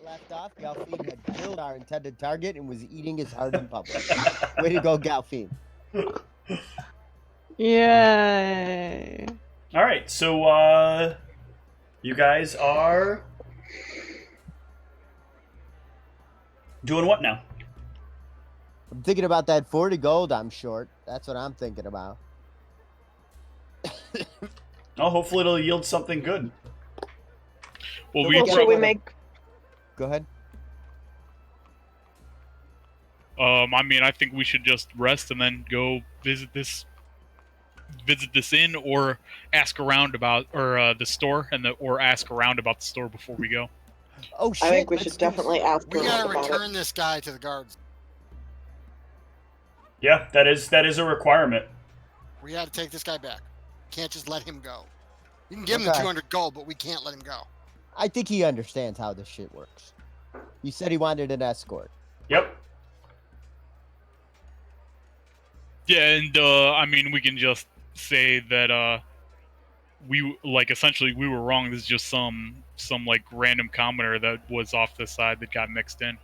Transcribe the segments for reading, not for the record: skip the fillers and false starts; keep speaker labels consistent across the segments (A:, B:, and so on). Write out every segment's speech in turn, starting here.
A: left off, Galfine had killed our intended target and was eating his heart in public. Way to go, Galfine.
B: Yay.
C: All right, so you guys are doing what now?
A: I'm thinking about that 40 gold I'm short. That's what I'm thinking about.
C: Oh, hopefully it'll yield something good.
D: Well,
B: Should we make...
A: Go ahead.
D: I mean, I think we should just rest and then go visit this inn, or ask around about the store, or ask around about the store before we go.
A: Oh shit!
B: I think we should definitely ask
E: We gotta
B: about it.
E: return this guy to the guards.
C: Yeah, that is a requirement.
E: We gotta take this guy back. Can't just let him go. You can give him the
A: Okay.
E: 200 gold, but we can't let him go.
A: I think he understands how this shit works. You said he wanted an escort.
C: Yep.
D: Yeah, and I mean, we can just say that essentially we were wrong. This is just some like random commoner that was off the side that got mixed in.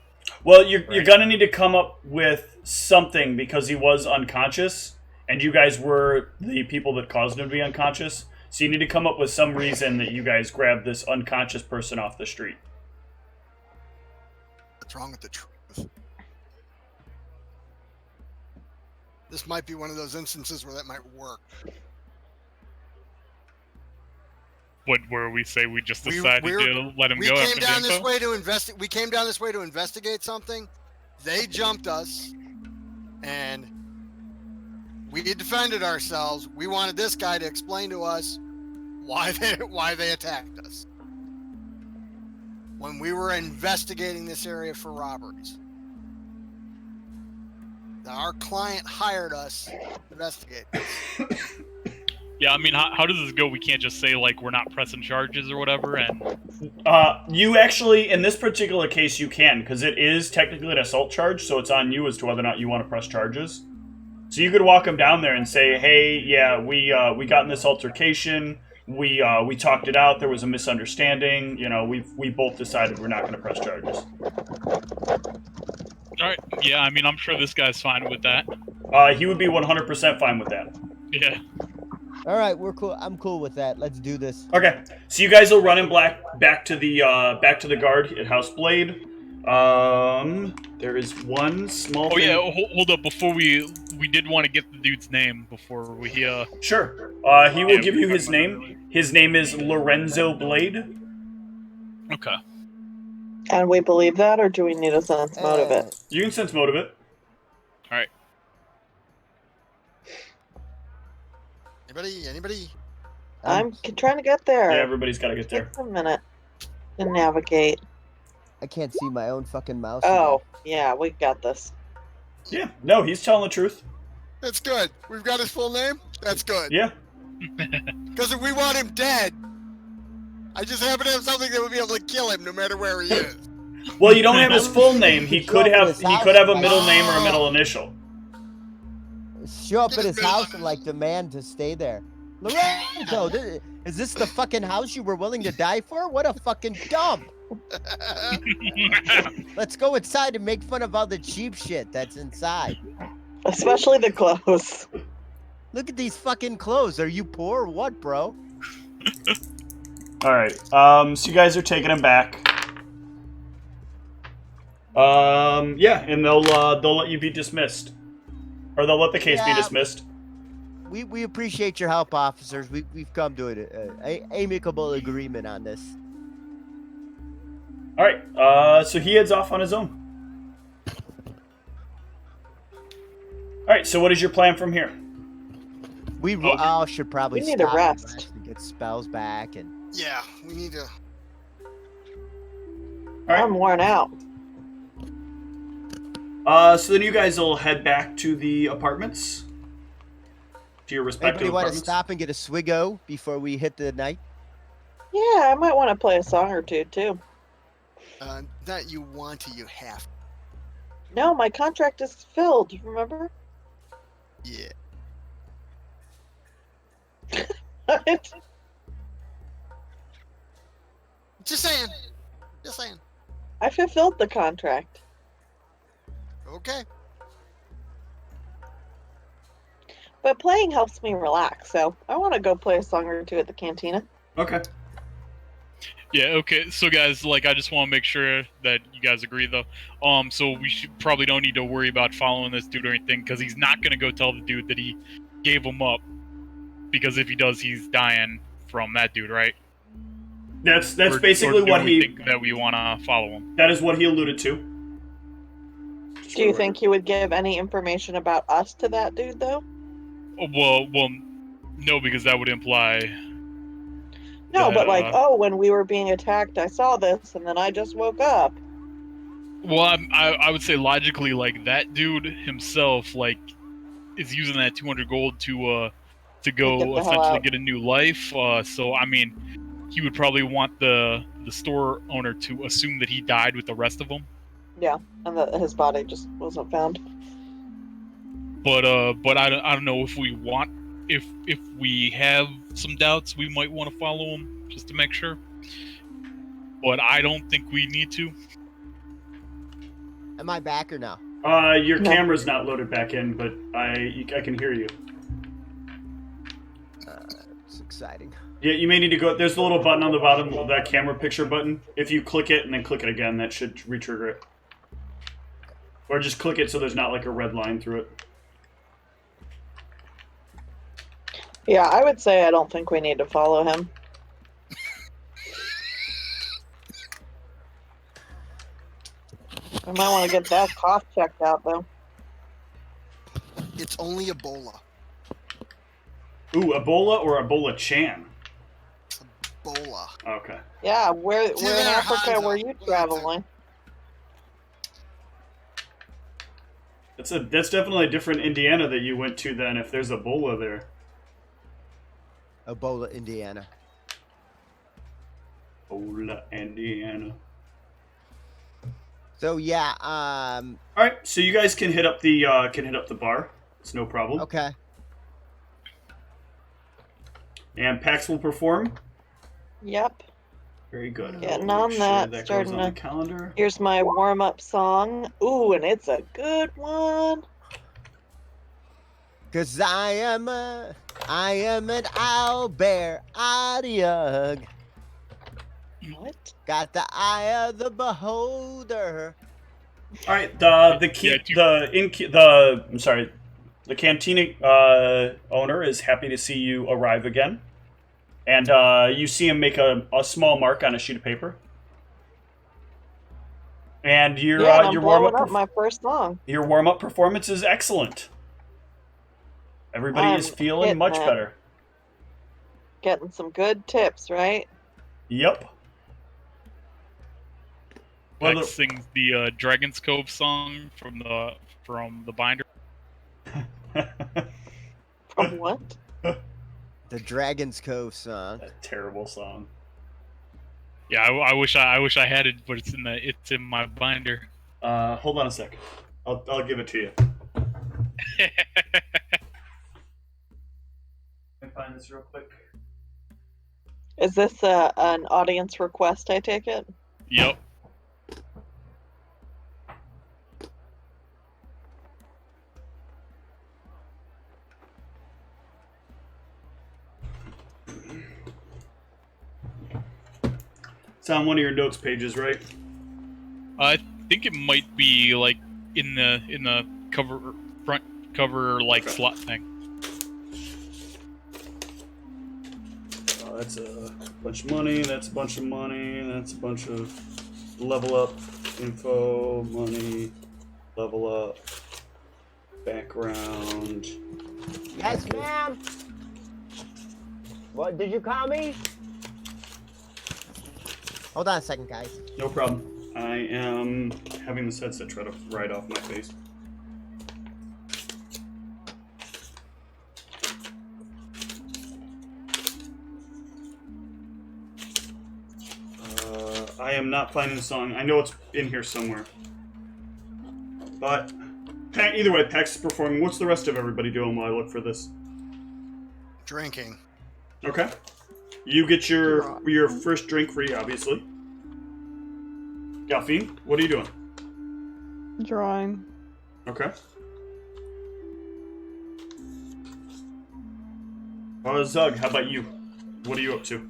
C: Well, you're gonna need to come up with something because he was unconscious, and you guys were the people that caused him to be unconscious. So you need to come up with some reason that you guys grabbed this unconscious person off the street.
E: What's wrong with the truth? This might be one of those instances where that might work.
D: Where we say we just decided to let him
E: We
D: go
E: came
D: after
E: down
D: the
E: this
D: info?
E: way to invest. We came down this way to investigate something. They jumped us, and we defended ourselves. We wanted this guy to explain to us why they attacked us when we were investigating this area for robberies. Now, our client hired us to investigate this.
D: Yeah, I mean, how does this go? We can't just say like we're not pressing charges or whatever, and
C: You actually, in this particular case, you can, because it is technically an assault charge, so it's on you as to whether or not you want to press charges. So you could walk him down there and say, "Hey, yeah, we got in this altercation. We talked it out. There was a misunderstanding. You know, we both decided we're not going to press charges."
D: all right. Yeah, I mean, I'm sure this guy's fine with that.
C: He would be 100% fine with that.
D: Yeah.
A: All right, we're cool. I'm cool with that. Let's do this.
C: Okay, so you guys will run him back to the guard at House Blade. There is one small.
D: Oh
C: thing.
D: yeah. Hold up. Before we did want to get the dude's name before we
C: Sure. He will give you his name. His name is Lorenzo Blade.
D: Okay.
B: And we believe that, or do we need a sense motive it?
C: You can sense motive it.
D: All right.
E: Anybody?
B: I'm trying to get there.
C: Yeah, everybody's got to get there.
B: Take a minute to navigate.
A: I can't see my own fucking mouse.
B: Oh, yeah, we got this.
C: Yeah. No, he's telling the truth.
E: That's good. We've got his full name. That's good.
C: Yeah.
E: Because if we want him dead, I just happen to have something that would be able to kill him no matter where he is.
C: Well, you don't have his full name. He could have a middle name or a middle initial.
A: Show up at his house and like demand to stay there. Lorenzo, is this the fucking house you were willing to die for? What a fucking dump! Let's go inside and make fun of all the cheap shit that's inside.
B: Especially the clothes.
A: Look at these fucking clothes. Are you poor or what, bro?
C: All right. So you guys are taking him back. Yeah, and they'll let you be dismissed, or they'll let the case be dismissed.
A: We appreciate your help, officers. We've come to an amicable agreement on this.
C: All right. So he heads off on his own. All right. So what is your plan from here?
A: We all should probably
B: We need a
A: stop
B: rest.
A: and get spells back and.
E: Yeah, we need to.
C: All right.
B: I'm worn out.
C: So then you guys will head back to the apartments, to your respective
A: Anybody want to
C: apartments.
A: stop and get a swiggo before we hit the night?
B: Yeah, I might want to play a song or two, too.
E: Not you want to, you have.
B: No, my contract is filled, remember?
E: Yeah. Just saying.
B: I fulfilled the contract.
E: Okay.
B: But playing helps me relax, so I want to go play a song or two at the cantina.
C: Okay.
D: Yeah, okay. So guys, like, I just want to make sure that you guys agree, though. So we probably don't need to worry about following this dude or anything, because he's not gonna go tell the dude that he gave him up. Because if he does, he's dying from that dude, right?
C: That's
D: Or
C: basically
D: do
C: what
D: we
C: he.
D: think that we want to follow him.
C: That is what he alluded to.
B: Do you think he would give any information about us to that dude, though?
D: Well, no, because that would imply.
B: No,
D: that,
B: but like, oh, when we were being attacked, I saw this, and then I just woke up.
D: Well, I would say logically, like, that dude himself, like, is using that 200 gold to go
B: Get the hell
D: essentially
B: out.
D: get a new life. So I mean, he would probably want the store owner to assume that he died with the rest of them.
B: Yeah, and that his body just wasn't found.
D: But I don't know if we want if we have some doubts, we might want to follow him just to make sure. But I don't think we need to.
A: Am I back or no?
C: Your
B: No.
C: camera's not loaded back in, but I can hear you.
A: It's exciting.
C: Yeah, you may need to go. There's the little button on the bottom, that camera picture button. If you click it and then click it again, that should re-trigger it. Or just click it so there's not like a red line through it.
B: Yeah, I would say I don't think we need to follow him. I might want to get that cough checked out, though.
E: It's only Ebola.
C: Ooh, Ebola or Ebola-chan?
E: Ebola.
C: Okay.
B: Yeah, where in
E: Tivera
B: Africa
E: Hansa.
B: were you traveling?
C: That's definitely a different Indiana that you went to then if there's Ebola there.
A: Ebola, Indiana.
C: Ebola, Indiana.
A: So yeah,
C: Alright, so you guys can hit up the bar. It's no problem.
A: okay.
C: And Pax will perform.
B: Yep.
C: Very good.
B: Getting
C: I'll
B: on
C: make
B: that,
C: That goes
B: starting
C: on the
B: to-
C: calendar.
B: Here's my warm-up song. Ooh, and it's a good one.
A: Cause I am an owlbear, Adiug.
B: What?
A: Got the eye of the beholder.
C: All right, the cantina owner is happy to see you arrive again, and you see him make a small mark on a sheet of paper. And your
B: I'm
C: warm
B: blowing up
C: up
B: my first song.
C: your warm up performance is excellent. Everybody
B: I'm
C: is feeling
B: hitting
C: much
B: it.
C: better.
B: Getting some good tips, right?
C: Yep. Well,
D: Pax sings the Dragon's Cove song from the binder.
B: From what?
A: The Dragon's Cove song.
C: That terrible song.
D: Yeah, I wish I had it, but it's in my binder.
C: Hold on a second. I'll give it to you. Can I find this real quick?
B: Is this an audience request, I take it?
D: Yep.
C: It's on one of your notes pages, right?
D: I think it might be like in the front cover like slot thing.
C: That's a bunch of money. That's a bunch of money. That's a bunch of level up info, money, level up, background.
A: Yes, ma'am. What did you call me? Hold on a second, guys.
C: No problem. I am having this headset try to ride off my face. I am not finding the song. I know it's in here somewhere. But, either way, Pax is performing. What's the rest of everybody doing while I look for this?
E: Drinking.
C: Okay. You get your first drink free, obviously. Galfine, what are you doing?
F: Drawing.
C: Okay. Zug, how about you? What are you up to?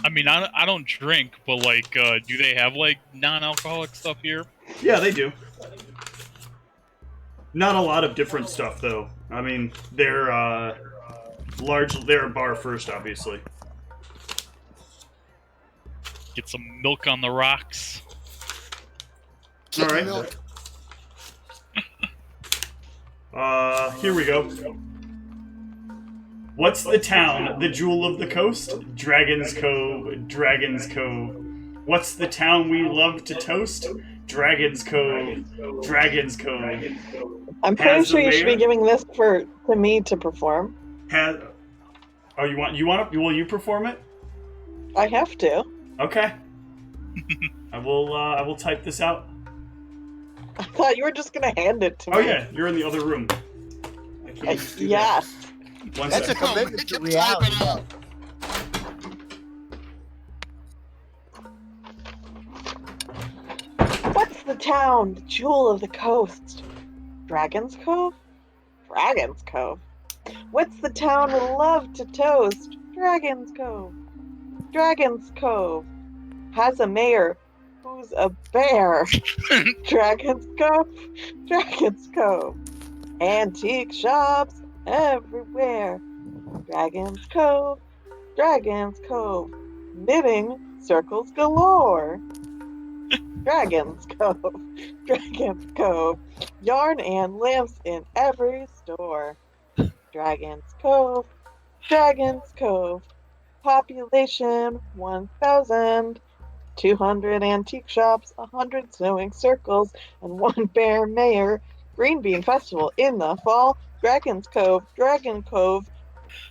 D: I mean, I don't drink, but like, do they have like non-alcoholic stuff here?
C: Yeah, they do. Not a lot of different stuff, though. I mean, they're they're a bar first, obviously.
D: Get some milk on the rocks.
C: All right.
E: Milk.
C: Here we go. What's the town, the jewel of the coast? Dragon's Cove, Dragon's Cove. What's the town we love to toast? Dragon's Cove, Dragon's Cove.
B: I'm pretty sure you should be giving this to me to perform.
C: Oh, you want to? Will you perform it?
B: I have to.
C: Okay. I will type this out.
B: I thought you were just gonna hand it to me.
C: Oh yeah, you're in the other room. I can't just do that.
B: Yes.
C: One
A: That's a
C: second.
A: commitment
E: make
A: to
E: him
A: reality.
E: type it out.
B: What's the town, the jewel of the coast? Dragon's Cove? Dragon's Cove. What's the town we love to toast? Dragon's Cove. Dragon's Cove. Has a mayor who's a bear. Dragon's Cove. Dragon's Cove. Antique shops everywhere. Dragon's Cove. Dragon's Cove. Knitting circles galore. Dragon's Cove. Dragon's Cove. Yarn and lamps in every store. Dragon's Cove. Dragon's Cove. Population 1,000. 200 antique shops, 100 sewing circles, and 1 bear mayor. Green Bean Festival in the fall. Dragon Cove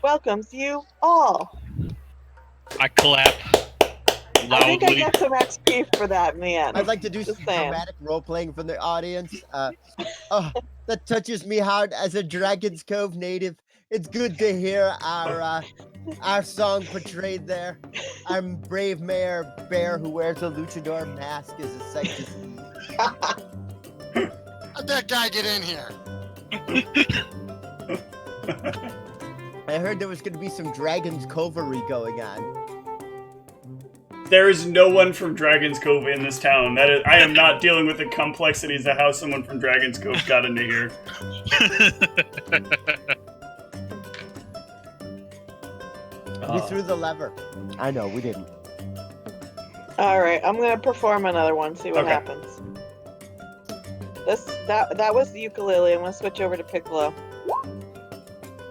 B: welcomes you all.
D: I clap
B: I think I
D: loudly.
B: got some XP for that, man.
A: I'd like to do some
B: Just saying.
A: dramatic role playing from the audience. Oh, that touches me hard as a Dragon's Cove native. It's good to hear our song portrayed there. Our brave mayor bear who wears a luchador mask is a sight to see.
E: How'd that guy get in here?
A: I heard there was going to be some Dragon's Covery going on.
C: There is no one from Dragon's Cove in this town. That is, I am not dealing with the complexities of how someone from Dragon's Cove got into here.
A: We threw the lever. I know, we didn't.
B: All right, I'm gonna perform another one. See what
C: Okay.
B: happens. That was the ukulele. I'm gonna switch over to piccolo.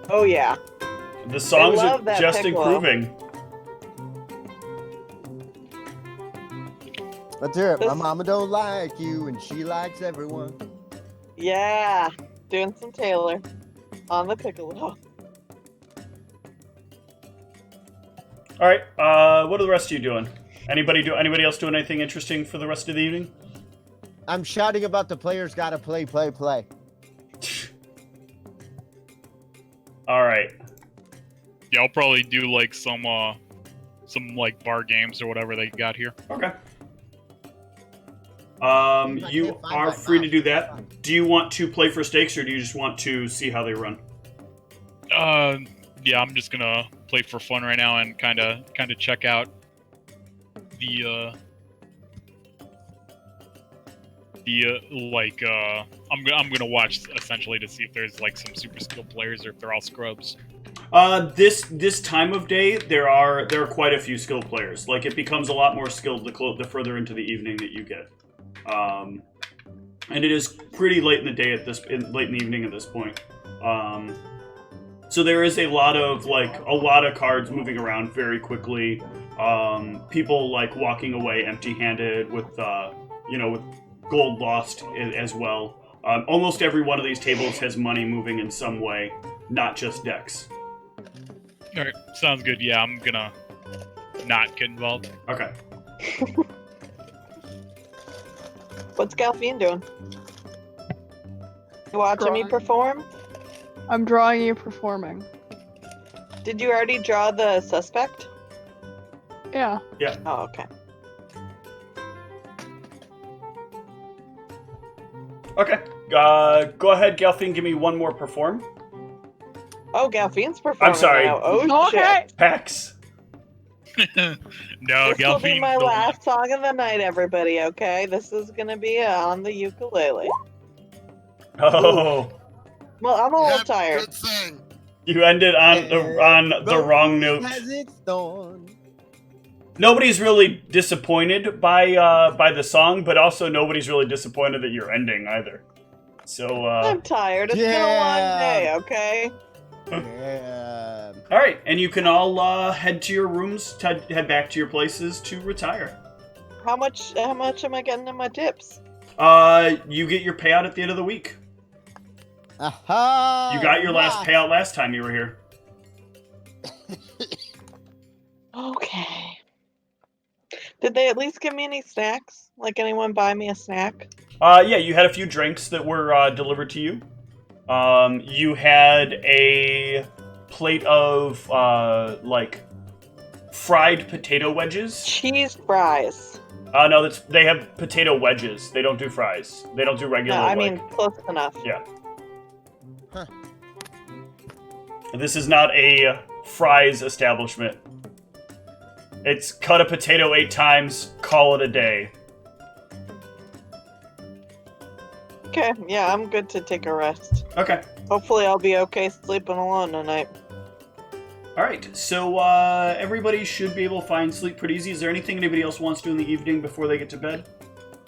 B: Oh yeah.
C: The songs
B: love
C: are
B: that
C: just
B: piccolo.
C: improving.
A: Let's hear it. My
B: This-
A: mama don't like you, and she likes everyone.
B: Yeah. Doing some Taylor on the piccolo.
C: All right. What are the rest of you doing? Anybody else doing anything interesting for the rest of the evening?
A: I'm shouting about the players gotta play.
C: All right.
D: Yeah, I'll probably do like some like bar games or whatever they got here.
C: Okay.
A: I
C: You
A: can't find
C: are
A: my
C: free to
A: mouse.
C: do that. Do you want to play for stakes, or do you just want to see how they run?
D: Yeah, I'm just gonna play for fun right now and kind of check out the I'm gonna watch essentially to see if there's like some super skilled players or if they're all scrubs.
C: This time of day, there are quite a few skilled players. Like, it becomes a lot more skilled the further into the evening that you get. And it is pretty late in the day late in the evening at this point. So there is a lot of cards moving around very quickly. People like walking away empty-handed with with gold lost as well. Almost every one of these tables has money moving in some way, not just decks.
D: All right, sounds good. Yeah, I'm gonna not get involved.
C: Okay.
B: What's Galfine doing? You watching me
F: Drawing.
B: perform?
F: I'm drawing you performing.
B: Did you already draw the suspect?
F: Yeah.
B: Oh, okay.
C: Okay. Go ahead, Gelfine. Give me one more perform.
B: Oh, Galfine's performing
C: I'm sorry.
B: now. Oh,
F: Okay.
B: shit.
C: Pax.
D: No,
B: This will be
D: Galfine.
B: my
D: don't-
B: last song of the night, everybody, okay? This is gonna be on the ukulele.
C: Oh,
B: Well, I'm a little
E: Yep,
B: tired.
E: good thing.
C: you ended on the wrong note.
A: Has its dawn.
C: Nobody's really disappointed by the song, but also nobody's really disappointed that you're ending either. So,
B: I'm tired. It's been a long day, okay?
A: Yeah.
C: all right, and you can all head to your rooms, to head back to your places to retire.
B: How much am I getting in my tips?
C: You get your payout at the end of the week.
A: Aha!
C: You got your last
A: Lock.
C: payout last time you were here.
B: Okay. Did they at least give me any snacks? Like anyone buy me a snack?
C: Yeah, you had a few drinks that were delivered to you. You had a plate of like fried potato wedges.
B: Cheese fries.
C: No, they have potato wedges. They don't do fries. They don't do regular.
B: No, I
C: like-
B: mean close enough.
C: yeah.
A: Huh.
C: This is not a fries establishment. It's cut a potato 8 times, call it a day.
B: Okay, yeah, I'm good to take a rest.
C: Okay.
B: Hopefully I'll be okay sleeping alone tonight.
C: All right. So everybody should be able to find sleep pretty easy. Is there anything anybody else wants to do in the evening before they get to bed?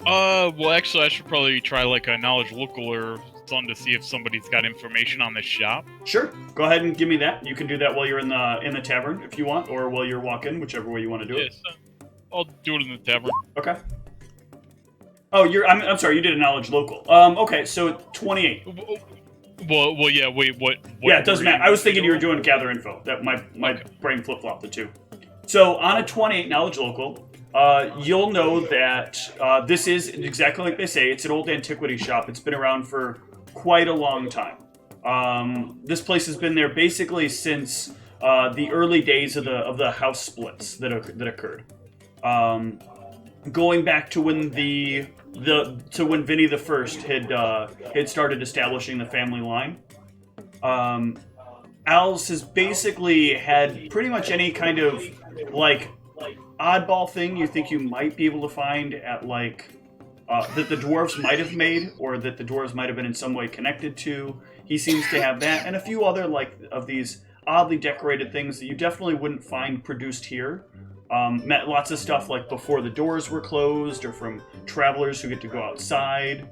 D: Well, actually, I should probably try like a knowledge local or something to see if somebody's got information on this shop.
C: Sure. Go ahead and give me that. You can do that while you're in the tavern if you want, or while you're walking, whichever way you want to do it.
D: Yes, I'll do it in the tavern.
C: Okay. Oh, I'm sorry. You did a knowledge local. Okay. So 28.
D: Well, yeah. Wait, what
C: Yeah, it doesn't
D: were
C: matter. I was thinking you were doing gather info. That my
D: Okay.
C: brain flip flopped the two. So on a 28 knowledge local, you'll know that this is exactly like they say. It's an old antiquity shop. It's been around for quite a long time. This place has been there basically since the early days of the house splits that occurred. Going back to when when Vinny the First had started establishing the family line. Al's has basically had pretty much any kind of like oddball thing you think you might be able to find at like that the dwarves might have made, or that the dwarves might have been in some way connected to. He seems to have that, and a few other like of these oddly decorated things that you definitely wouldn't find produced here. Met lots of stuff like before the doors were closed, or from travelers who get to go outside.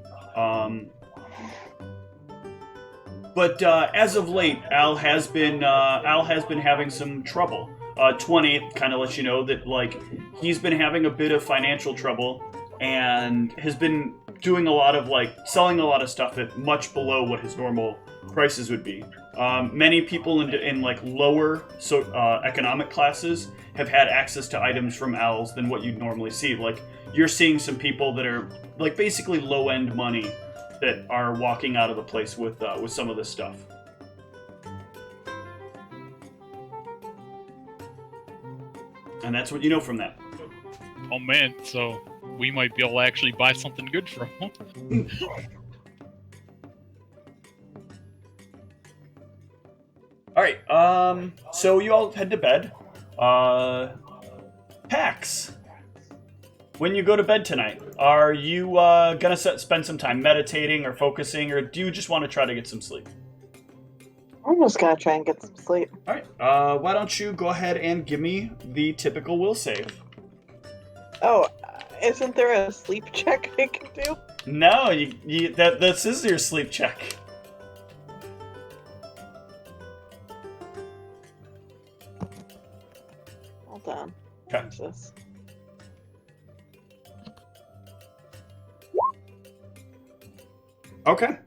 C: But as of late, Al has been having some trouble. 20 kind of lets you know that like he's been having a bit of financial trouble, and has been doing a lot of like selling a lot of stuff at much below what his normal prices would be. Many people in like lower economic classes have had access to items from Al's than what you'd normally see. Like you're seeing some people that are like basically low end money that are walking out of the place with some of this stuff. And that's what you know from that.
D: Oh man, so we might be able to actually buy something good from him.
C: All right. So you all head to bed. Pax, when you go to bed tonight, are you gonna spend some time meditating or focusing, or do you just want to try to get some sleep?
B: I'm just gonna try and get some sleep.
C: All right. Why don't you go ahead and give me the typical will save?
B: Oh, isn't there a sleep check I can do?
C: No, this is your sleep check.
B: Hold on.
C: Okay.
B: What's this?
C: Okay.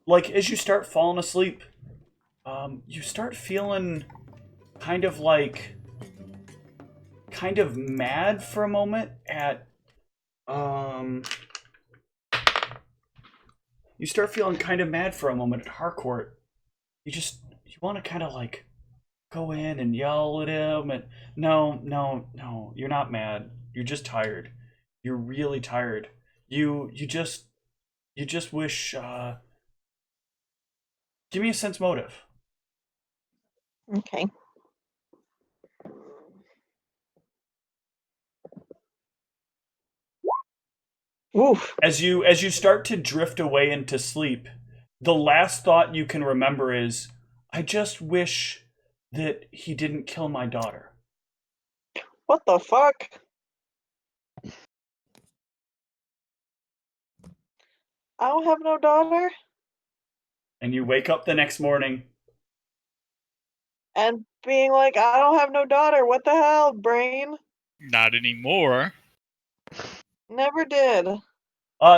C: Like as you start falling asleep, you start feeling kind of mad for a moment at you start feeling kind of mad for a moment at Harcourt. You want to kind of like go in and yell at him, and no, you're not mad. You're just tired. You're really tired. You just wish. Give me a sense motive.
B: Okay. Oof.
C: As you start to drift away into sleep, the last thought you can remember is, I just wish that he didn't kill my daughter.
B: What the fuck? I don't have no daughter.
C: And you wake up the next morning.
B: And being like, I don't have no daughter. What the hell, brain?
D: Not anymore.
B: Never did.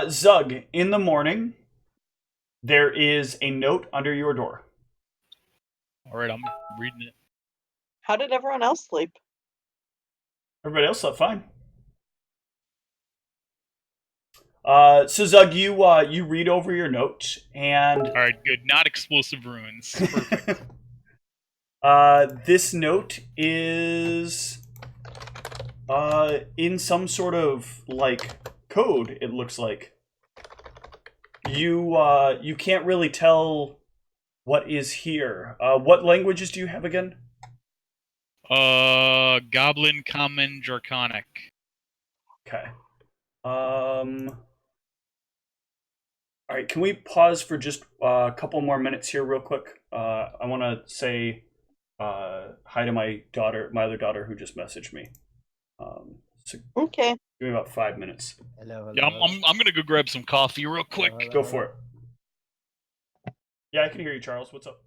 C: Zug, in the morning, there is a note under your door.
D: All right, I'm reading it.
B: How did everyone else sleep?
C: Everybody else slept fine. So Zug, you read over your note, and
D: All right, good. Not explosive ruins. Perfect.
C: this note is in some sort of like code. It looks like you can't really tell what is here. What languages do you have again?
D: Goblin, Common, Draconic.
C: Okay. All right, can we pause for just a couple more minutes here, real quick? I want to say hi to my daughter, my other daughter, who just messaged me. So
B: Okay.
C: give me about 5 minutes.
A: Hello.
D: Yeah, I'm gonna go grab some coffee real quick.
C: Go for it. Yeah, I can hear you, Charles. What's up?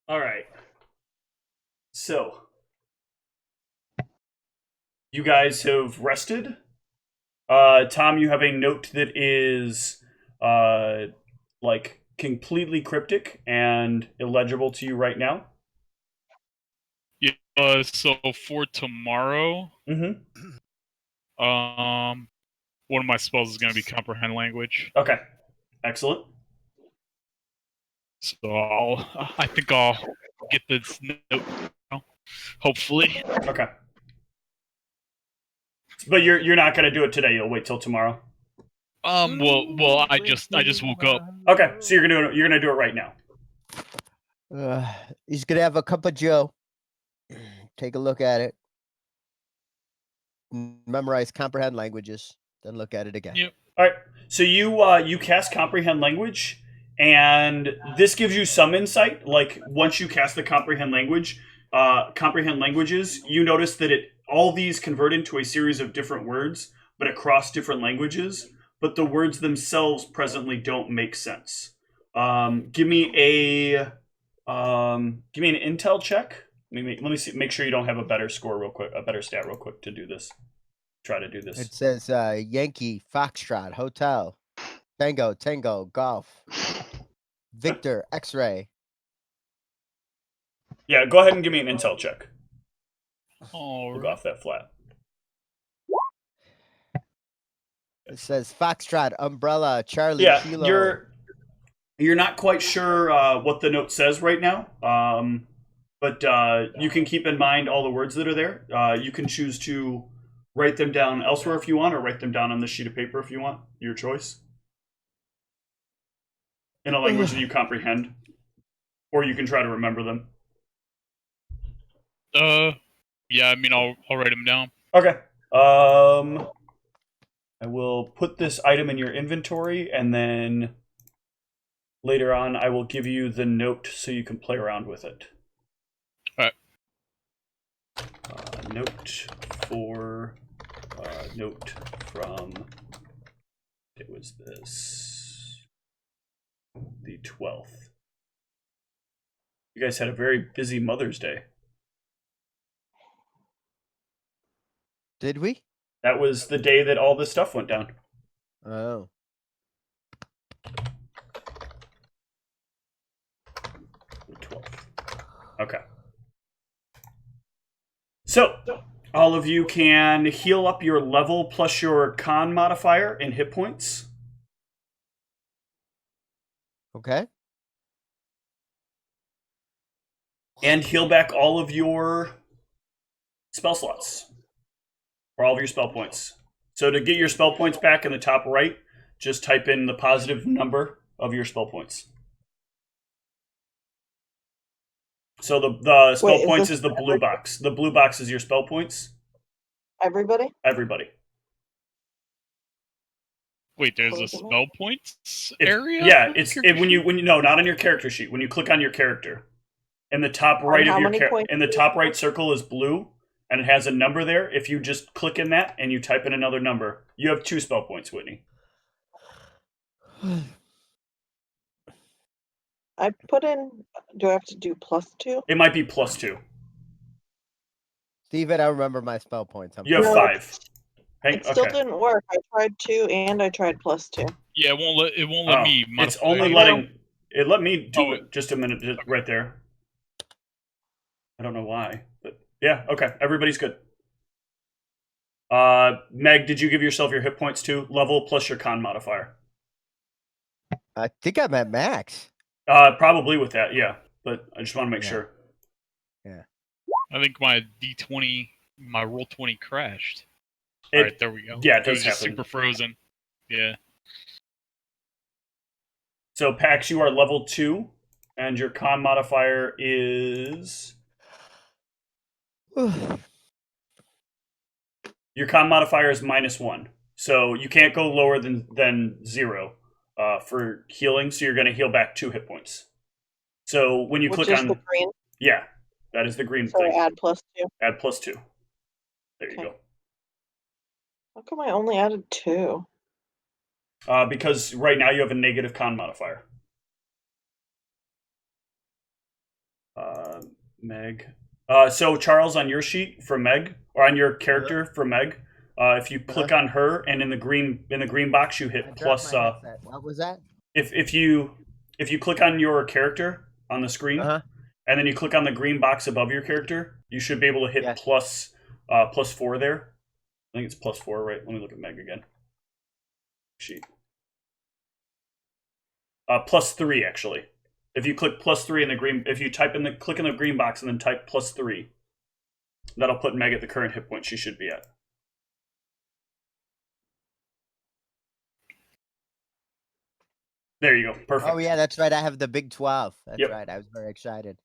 C: All right. So, you guys have rested. Tom, you have a note that is like completely cryptic and illegible to you right now.
D: Yeah. So for tomorrow,
C: Mm-hmm.
D: one of my spells is going to be comprehend language.
C: Okay. Excellent.
D: So I think I'll get this note now, hopefully.
C: Okay. But you're not gonna do it today. You'll wait till tomorrow.
D: Well, I just woke up.
C: Okay. So you're gonna do it right now.
A: He's gonna have a cup of Joe. Take a look at it. Memorize comprehend languages. Then look at it again.
D: Yep.
C: All right. So you cast comprehend language, and this gives you some insight. Like once you cast the comprehend languages, you notice that all these convert into a series of different words, but across different languages. But the words themselves presently don't make sense. Give me an intel check. Let me see. Make sure you don't have a better score real quick, a better stat real quick to do this. Try to do this.
A: It says Yankee, Foxtrot, Hotel, Tango, Golf, Victor, X-ray.
C: Yeah, go ahead and give me an intel check. We'll go
D: Right.
C: off that flat.
A: It says Foxtrot, Umbrella, Charlie,
C: Yeah,
A: Kilo.
C: you're not quite sure what the note says right now, but you can keep in mind all the words that are there. You can choose to write them down elsewhere if you want, or write them down on this sheet of paper if you want. Your choice. In a language that you comprehend, or you can try to remember them.
D: Yeah. I mean, I'll write them down.
C: Okay. I will put this item in your inventory, and then later on, I will give you the note so you can play around with it.
D: All
C: right. Note from. It was this. The 12th. You guys had a very busy Mother's Day.
A: Did we?
C: That was the day that all this stuff went down.
A: Oh.
C: The 12th. Okay. So, all of you can heal up your level plus your con modifier in hit points.
A: Okay.
C: And heal back all of your spell slots. Or all of your spell points. So to get your spell points back in the top right, just type in the positive number of your spell points. So the spell points is the blue box. The blue box is your spell points.
B: Everybody?
C: Everybody.
D: Wait, there's a spell points area?
C: Yeah, when you no, not on your character sheet. When you click on your character, in the top right of your in the top right circle is blue, and it has a number there. If you just click in that and you type in another number, you have 2 spell points, Whitney.
B: I put in. Do I have to do +2?
C: It might be +2.
A: Steven, I remember my spell points.
C: You have 5.
B: It still didn't work. I tried 2 and I tried +2.
D: Yeah, it won't let me modify.
C: It's only letting it let me do it. Just a minute, right there. I don't know why, but yeah, okay. Everybody's good. Meg, did you give yourself your hit points too? Level plus your con modifier.
A: I think I'm at max.
C: Probably with that, yeah. But I just want to make sure.
A: Yeah.
D: I think my D20, my roll 20 crashed. All right, there we go.
C: Yeah,
D: it was just super frozen. Yeah.
C: So Pax, you are level 2, and your con modifier is. Your con modifier is -1, so you can't go lower than 0 for healing. So you're going to heal back 2 hit points. So when you click on
B: the green?
C: Yeah, that is the green
B: so
C: thing.
B: Add +2.
C: Add +2. There you go.
B: How come I only added 2?
C: Because right now you have a negative con modifier. Meg. So Charles, on your sheet for Meg, or on your character for Meg, if you click on her and in the green box you hit
A: I dropped
C: plus.
A: my headset. What was that?
C: If you click on your character on the screen,
A: Uh-huh.
C: and then you click on the green box above your character, you should be able to hit
A: Yes.
C: plus 4 there. I think it's plus 4, right? Let me look at Meg again. Sheet. Plus 3 actually. If you click plus 3 in the green, if you click in the green box and then type plus 3, that'll put Meg at the current hit point she should be at. There you go. Perfect.
A: Oh yeah, that's right. I have the big 12. That's
C: Yep.
A: right. I was very excited.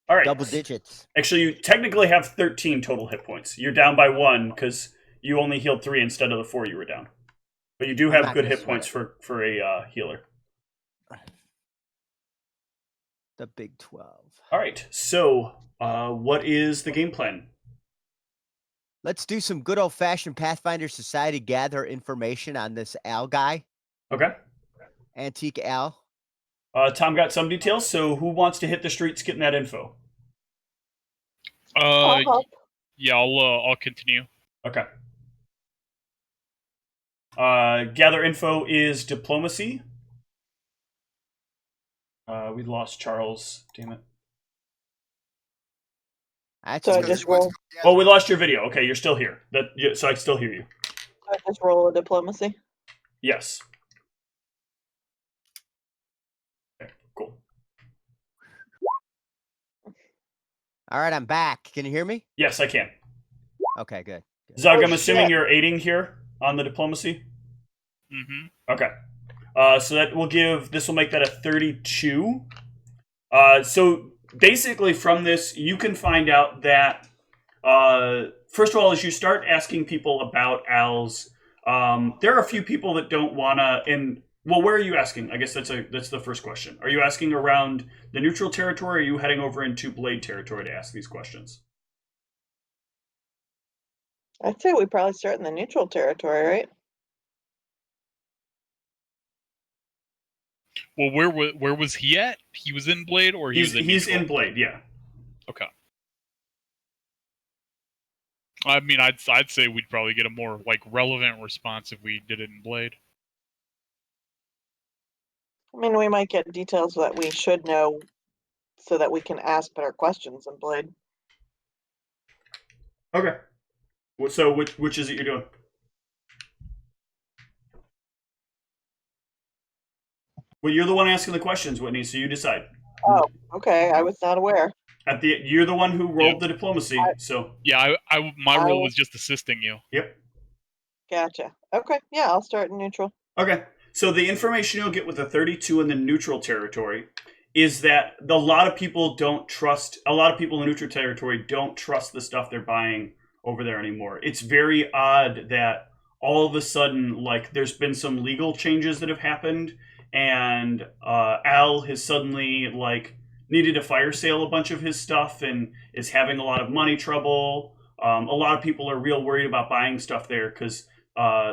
C: All right.
A: Double digits.
C: Actually, you technically have 13 total hit points. You're down by 1 because you only healed 3 instead of the 4 you were down. But you do
A: I'm
C: have
A: not
C: good
A: gonna
C: hit
A: sweat
C: points
A: it.
C: for a healer.
A: The big 12.
C: All right. So, what is the game plan?
A: Let's do some good old-fashioned Pathfinder Society, gather information on this Al guy,
C: Okay.
A: Antique Al.
C: Tom got some details. So, who wants to hit the streets getting that info?
B: I'll help.
D: Yeah, I'll continue.
C: Okay. Gather info is diplomacy. We lost Charles. Damn it.
A: That's
B: So I
A: good.
B: just roll.
C: Oh, we lost your video. Okay, you're still here. So I still hear you.
B: I just roll a diplomacy.
C: Yes. Okay, cool.
A: All right, I'm back. Can you hear me?
C: Yes, I can.
A: Okay, good.
C: Zug,
B: Oh,
C: I'm assuming
B: shit.
C: you're aiding here on the diplomacy.
D: Mm-hmm.
C: Okay. So this will make that a 32. So basically from this, you can find out that, first of all, as you start asking people about Al's, there are a few people that don't want to, well, where are you asking? I guess that's the first question. Are you asking around the neutral territory, or are you heading over into Blade territory to ask these questions?
B: I'd say we probably start in the neutral territory, right?
D: Well, where was he at? He was in Blade, or
C: He's
D: was in
C: in
D: neutral?
C: Blade, yeah.
D: Okay. I mean, I'd say we'd probably get a more relevant response if we did it in Blade.
B: I mean, we might get details that we should know so that we can ask better questions in Blade.
C: Okay. So which is it you're doing? Well, you're the one asking the questions, Whitney, so you decide.
B: Oh, okay. I was not aware.
C: You're the one who rolled
D: Yep.
C: the diplomacy, so
D: Yeah, my
B: I
D: role
B: will-
D: was just assisting you.
C: yep.
B: Gotcha. Okay. Yeah, I'll start in neutral.
C: Okay. So the information you'll get with the 32 in the neutral territory is that a lot of people in the neutral territory don't trust the stuff they're buying over there anymore. It's very odd that all of a sudden, there's been some legal changes that have happened, and Al has suddenly needed to fire sale a bunch of his stuff and is having a lot of money trouble. A lot of people are real worried about buying stuff there because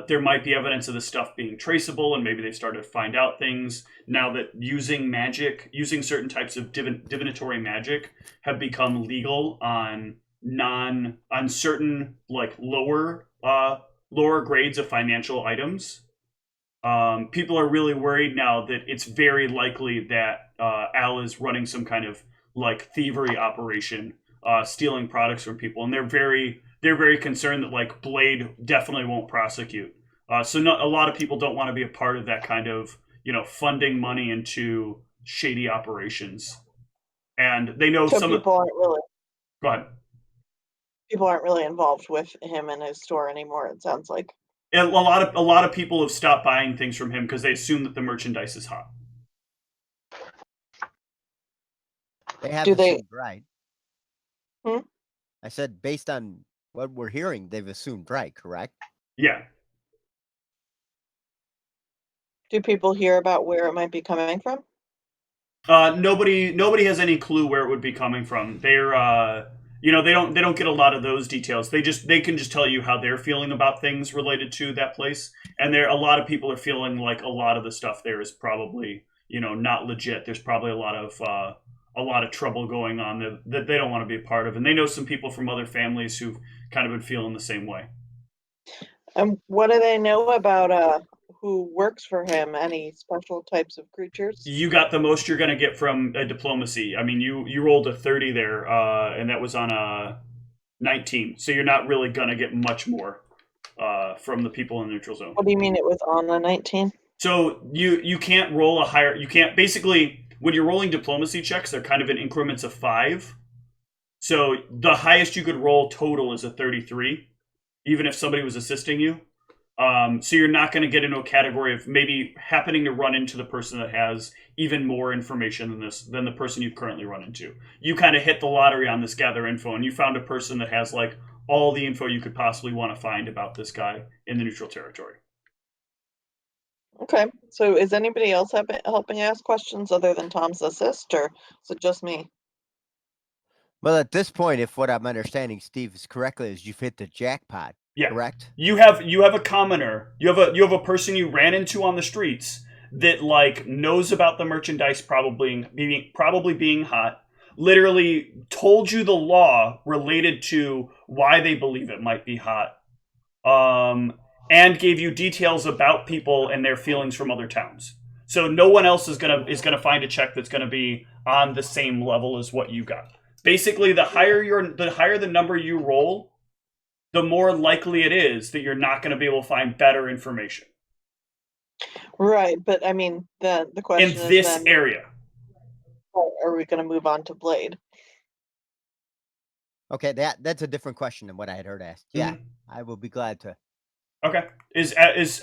C: there might be evidence of the stuff being traceable, and maybe they've started to find out things now that using certain types of divinatory magic have become legal on certain lower grades of financial items. People are really worried now that it's very likely that Al is running some kind of thievery operation, stealing products from people, and they're very concerned that Blade definitely won't prosecute. So a lot of people don't want to be a part of that kind of funding money into shady operations, and they know
B: So people aren't really
C: Go ahead.
B: involved with him and his store anymore. It sounds like.
C: And a lot of people have stopped buying things from him because they assume that the merchandise is hot.
A: They have
B: Do they-
A: assumed right.
B: Hmm?
A: I said, based on what we're hearing, they've assumed right, correct?
C: Yeah.
B: Do people hear about where it might be coming from?
C: Nobody has any clue where it would be coming from. They're they don't get a lot of those details. They can just tell you how they're feeling about things related to that place. And a lot of people are feeling like a lot of the stuff there is probably not legit. There's probably a lot a lot of trouble going on that they don't want to be a part of, and they know some people from other families who've kind of been feeling the same way.
B: And what do they know about who works for him? Any special types of creatures?
C: You got the most you're going to get from a diplomacy. I mean, you rolled a 30 there, and that was on a 19, so you're not really going to get much more from the people in the neutral zone.
B: What do you mean it was on the 19?
C: So you can't roll a higher. You can't basically when you're rolling diplomacy checks, they're kind of in increments of 5. So the highest you could roll total is a 33, even if somebody was assisting you. So you're not going to get into a category of maybe happening to run into the person that has even more information than the person you've currently run into. You kind of hit the lottery on this gather info, and you found a person that has like all the info you could possibly want to find about this guy in the neutral territory.
B: Okay, so is anybody else helping ask questions other than Tom's assist, or is it just me?
A: Well, at this point, if what I'm understanding, Steve, is correctly, is you've hit the jackpot.
C: Yeah.
A: Correct.
C: You have a commoner. You have a person you ran into on the streets that like knows about the merchandise probably being hot. Literally told you the law related to why they believe it might be hot. And gave you details about people and their feelings from other towns. So no one else is gonna find a check that's gonna be on the same level as what you got. Basically, the higher the number you roll, the more likely it is that you're not going to be able to find better information.
B: Right, but I mean, the question
C: in
B: is
C: this
B: then,
C: area.
B: are we going to move on to Blade?
A: Okay, that's a different question than what I had heard asked. Yeah, I will be glad to.
C: Okay.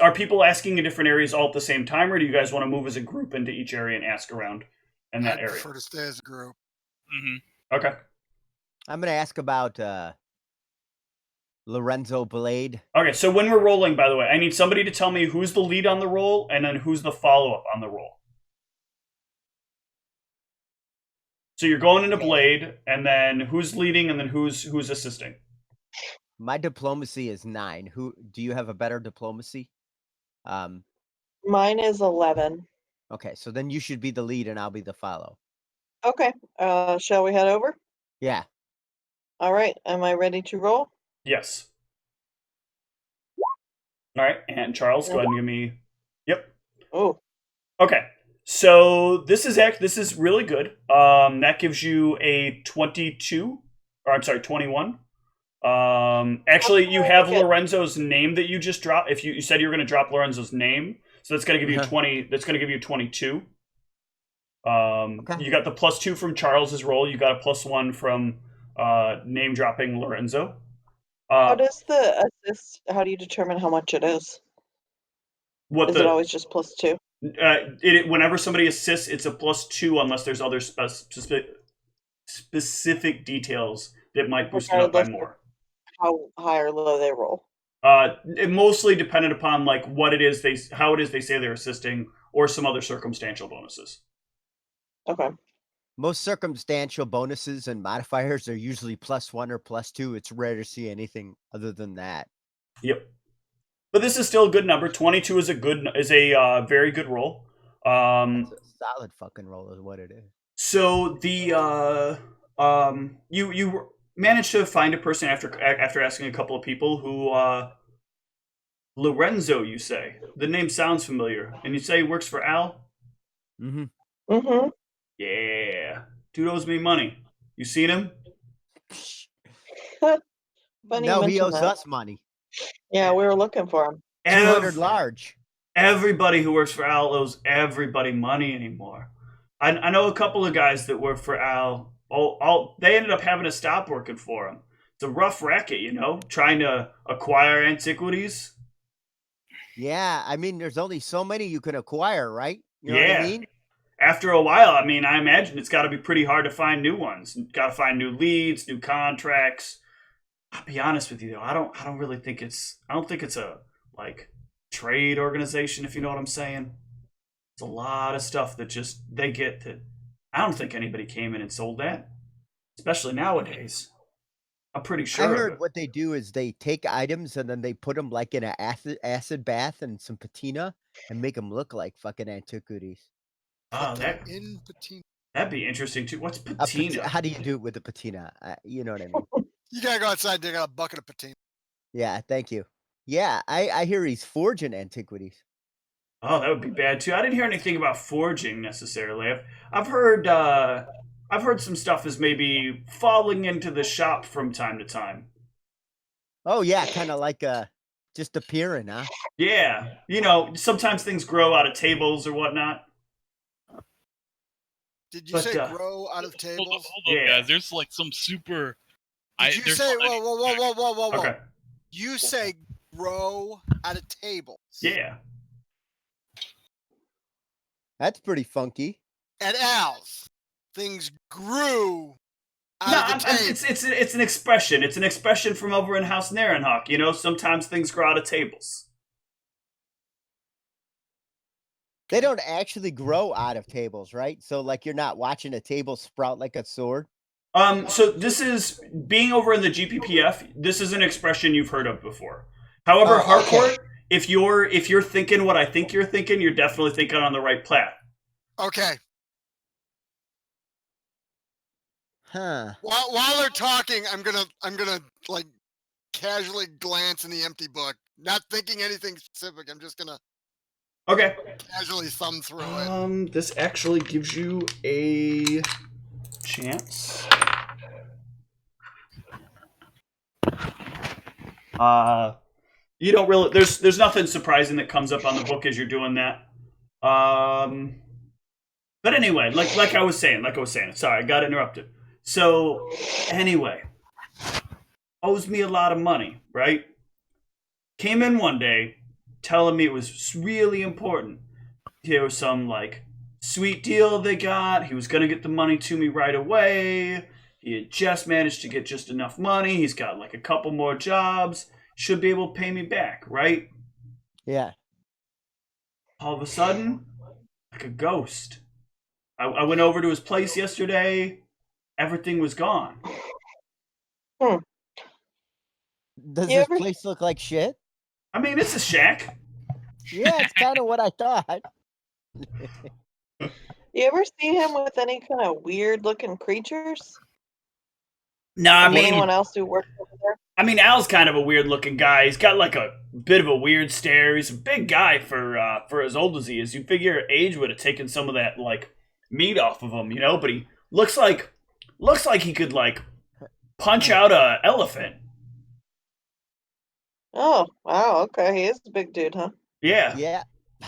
C: Are people asking in different areas all at the same time, or do you guys want to move as a group into each area and ask around in that
E: I
C: area?
E: prefer to stay as a group.
D: Mm-hmm.
C: Okay.
A: I'm going to ask about Lorenzo Blade.
C: Okay, so when we're rolling, by the way, I need somebody to tell me who's the lead on the roll and then who's the follow-up on the roll. So you're going into Blade, and then who's leading, and then who's assisting?
A: My diplomacy is 9. Who do you have a better diplomacy?
B: Mine is 11.
A: Okay, so then you should be the lead, and I'll be the follow.
B: Okay, shall we head over?
A: Yeah.
B: All right, am I ready to roll?
C: Yes. All right, and Charles, go ahead and give me. Yep.
B: Oh.
C: Okay. So this is really good. That gives you a 22, or I'm sorry, 21. Actually, you have Lorenzo's name that you just dropped. If you said you were going to drop Lorenzo's name, so that's going to give you 20. That's going to give you 22. You got the +2 from Charles's roll. You got a +1 from name dropping Lorenzo.
B: How does the assist? How do you determine how much it is? Is it always just +2?
C: Whenever somebody assists, it's a +2 unless there's other specific details that might boost it up by more.
B: How high or low they roll?
C: It mostly depended upon like how it is they say they're assisting, or some other circumstantial bonuses.
B: Okay.
A: Most circumstantial bonuses and modifiers are usually +1 or +2. It's rare to see anything other than that.
C: Yep. But this is still a good number. 22 is a very good roll.
A: It's a solid fucking roll is what it is.
C: So the you managed to find a person after asking a couple of people who Lorenzo, you say. The name sounds familiar. And you say he works for Al?
A: Mm-hmm.
B: Mm-hmm.
C: Yeah. Dude owes me money. You seen him?
A: No, he owes us money.
B: Yeah, we were looking for him.
A: 200 large.
C: Everybody who works for Al owes everybody money anymore. I know a couple of guys that work for Al. They ended up having to stop working for him. It's a rough racket, trying to acquire antiquities.
A: Yeah, I mean, there's only so many you can acquire, right? You know what I mean?
C: After a while, I imagine it's got to be pretty hard to find new ones. Got to find new leads, new contracts. I'll be honest with you though, I don't think it's a like trade organization, if you know what I'm saying. It's a lot of stuff that just they get that I don't think anybody came in and sold that, especially nowadays. I'm pretty sure.
A: I heard what they do is they take items and then they put them like in an acid bath and some patina and make them look like fucking antiquities.
C: Oh,
E: in patina.
C: That'd be interesting too. What's
A: A
C: patina?
A: how do you do it with the patina? You know what I mean?
E: You gotta go outside and dig out a bucket of patina.
A: Yeah, thank you. Yeah, I hear he's forging antiquities.
C: Oh, that would be bad too. I didn't hear anything about forging necessarily. I've heard some stuff is maybe falling into the shop from time to time.
A: Oh yeah, kind of like just appearing, huh?
C: Yeah, you know, sometimes things grow out of tables or whatnot.
E: Did you
C: But,
E: say
C: uh,
E: grow out of
D: Hold up,
E: tables?
C: Yeah.
D: guys. There's like some super.
E: Did you
D: there's
E: say
D: some-
E: whoa?
C: Okay.
E: You say grow out of tables.
C: Yeah.
A: That's pretty funky.
E: At Al's, things grew out
C: No,
E: of the table.
C: it's an expression. It's an expression from over in House Narenhawk. You know, sometimes things grow out of tables.
A: They don't actually grow out of tables, right? So like you're not watching a table sprout like a sword.
C: So this is being over in the GPPF. This is an expression you've heard of before. However,
A: Oh,
C: Harcourt,
A: okay.
C: if you're thinking what I think you're thinking, you're definitely thinking on the right path.
E: Okay.
A: Huh.
E: While they're talking, I'm gonna like casually glance in the empty book, not thinking anything specific. I'm just gonna
C: Okay.
E: casually thumb through it.
C: This actually gives you a chance. You don't really. There's nothing surprising that comes up on the book as you're doing that. But anyway, like I was saying. Sorry, I got interrupted. So anyway, owes me a lot of money, right? Came in one day, telling me it was really important. There was some like sweet deal they got. He was gonna get the money to me right away. He had just managed to get just enough money. He's got like a couple more jobs. Should be able to pay me back, right?
A: Yeah.
C: All of a sudden, like a ghost. I went over to his place yesterday. Everything was gone.
A: Does
B: You
A: this
B: ever-
A: place look like shit?
C: I mean, it's a shack.
A: Yeah, it's kind of what I thought.
B: You ever see him with any kind of weird looking creatures?
C: No, I
B: Like
C: mean,
B: anyone else who works over there?
C: Al's kind of a weird looking guy. He's got like a bit of a weird stare. He's a big guy for as old as he is. You figure age would have taken some of that like meat off of him, you know. But he looks like he could like punch out a elephant.
B: Oh, wow. Okay. He is a big dude, huh?
C: Yeah.
A: Yeah.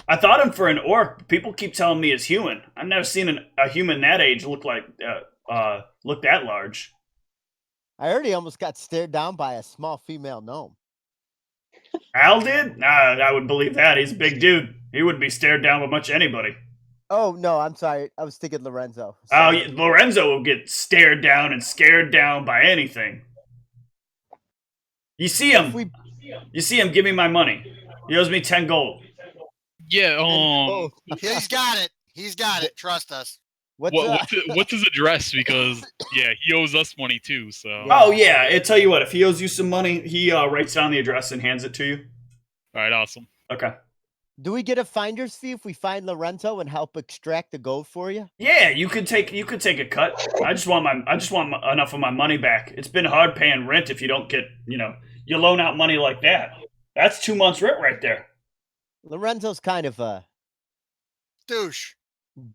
C: I thought him for an orc. But people keep telling me he's human. I've never seen a human that age look that large.
A: I heard he almost got stared down by a small female gnome.
C: Al did? Nah, I would believe that. He's a big dude. He wouldn't be stared down by much anybody.
A: Oh no, I'm sorry. I was thinking Lorenzo.
C: Oh,
A: Sorry.
C: yeah, Lorenzo will get stared down and scared down by anything. You see him.
A: We-
C: You see him. Give me my money. He owes me 10 gold.
D: Yeah.
A: Oh,
E: He's got it. He's got it. Trust us.
A: what's
D: What's his address? Because yeah, he owes us money too. So
A: Yeah.
C: Oh yeah. I tell you what. If he owes you some money, he writes down the address and hands it to you.
D: all right, awesome.
C: Okay.
A: Do we get a finder's fee if we find Lorenzo and help extract the gold for you?
C: Yeah, you could take a cut. I just want enough of my money back. It's been hard paying rent if you don't get, you loan out money like that. That's 2 months rent right there.
A: Lorenzo's kind of a
E: Douche.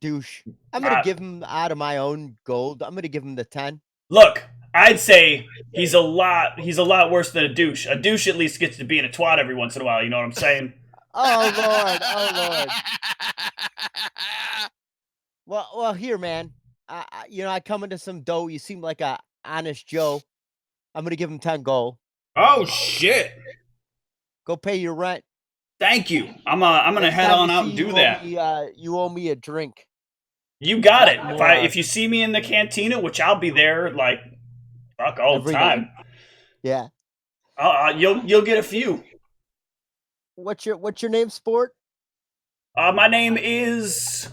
A: douche. I'm gonna
C: Uh,
A: give him out of my own gold. I'm gonna give him the 10.
C: Look, I'd say he's a lot worse than a douche. A douche at least gets to be in a twat every once in a while, you know what I'm saying?
A: Oh Lord, oh Lord. Well, here, man. I come into some dough. You seem like a honest Joe. I'm gonna give him 10 gold.
C: Oh shit.
A: Go pay your rent.
C: Thank you. I'm gonna
A: Next
C: head
A: time
C: on
A: you
C: out
A: see
C: and do
A: you
C: that.
A: You owe me a drink.
C: You got it.
A: More.
C: If you see me in the cantina, which I'll be there like fuck all the
A: Every
C: time,
A: Yeah.
C: you'll get a few.
A: What's your name, sport?
C: My name is.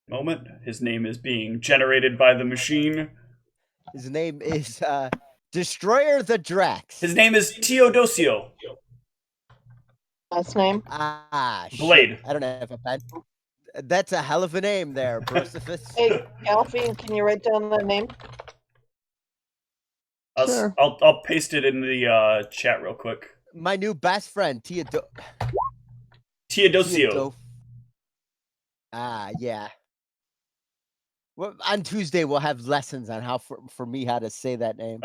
C: Moment. His name is being generated by the machine.
A: His name is Destroyer the Drax.
C: His name is Teodosio.
B: Last name?
A: Shit.
C: Blade.
A: I don't have a pen. That's a hell of a name there, Bruciferous.
B: Hey, Alfie, can you write down the name?
F: Sure.
C: I'll paste it in the chat real quick.
A: My new best friend,
C: Teodosio.
A: Teodo- yeah. Well, on Tuesday we'll have lessons on how for me how to say that name.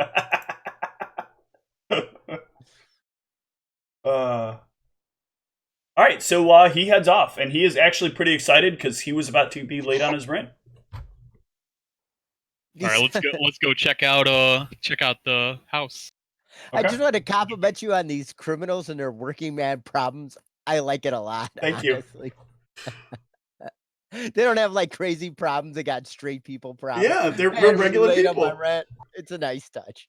C: All right, so he heads off, and he is actually pretty excited because he was about to be late on his rent.
D: All right, let's go check out the house.
A: I
C: Okay.
A: just want to compliment you on these criminals and their working man problems. I like it a lot.
C: Thank you.
A: Honestly. They don't have like crazy problems. They got straight people problems.
C: Yeah, they're
A: Hey, I'm
C: regular
A: late on
C: people.
A: my rent. It's a nice touch.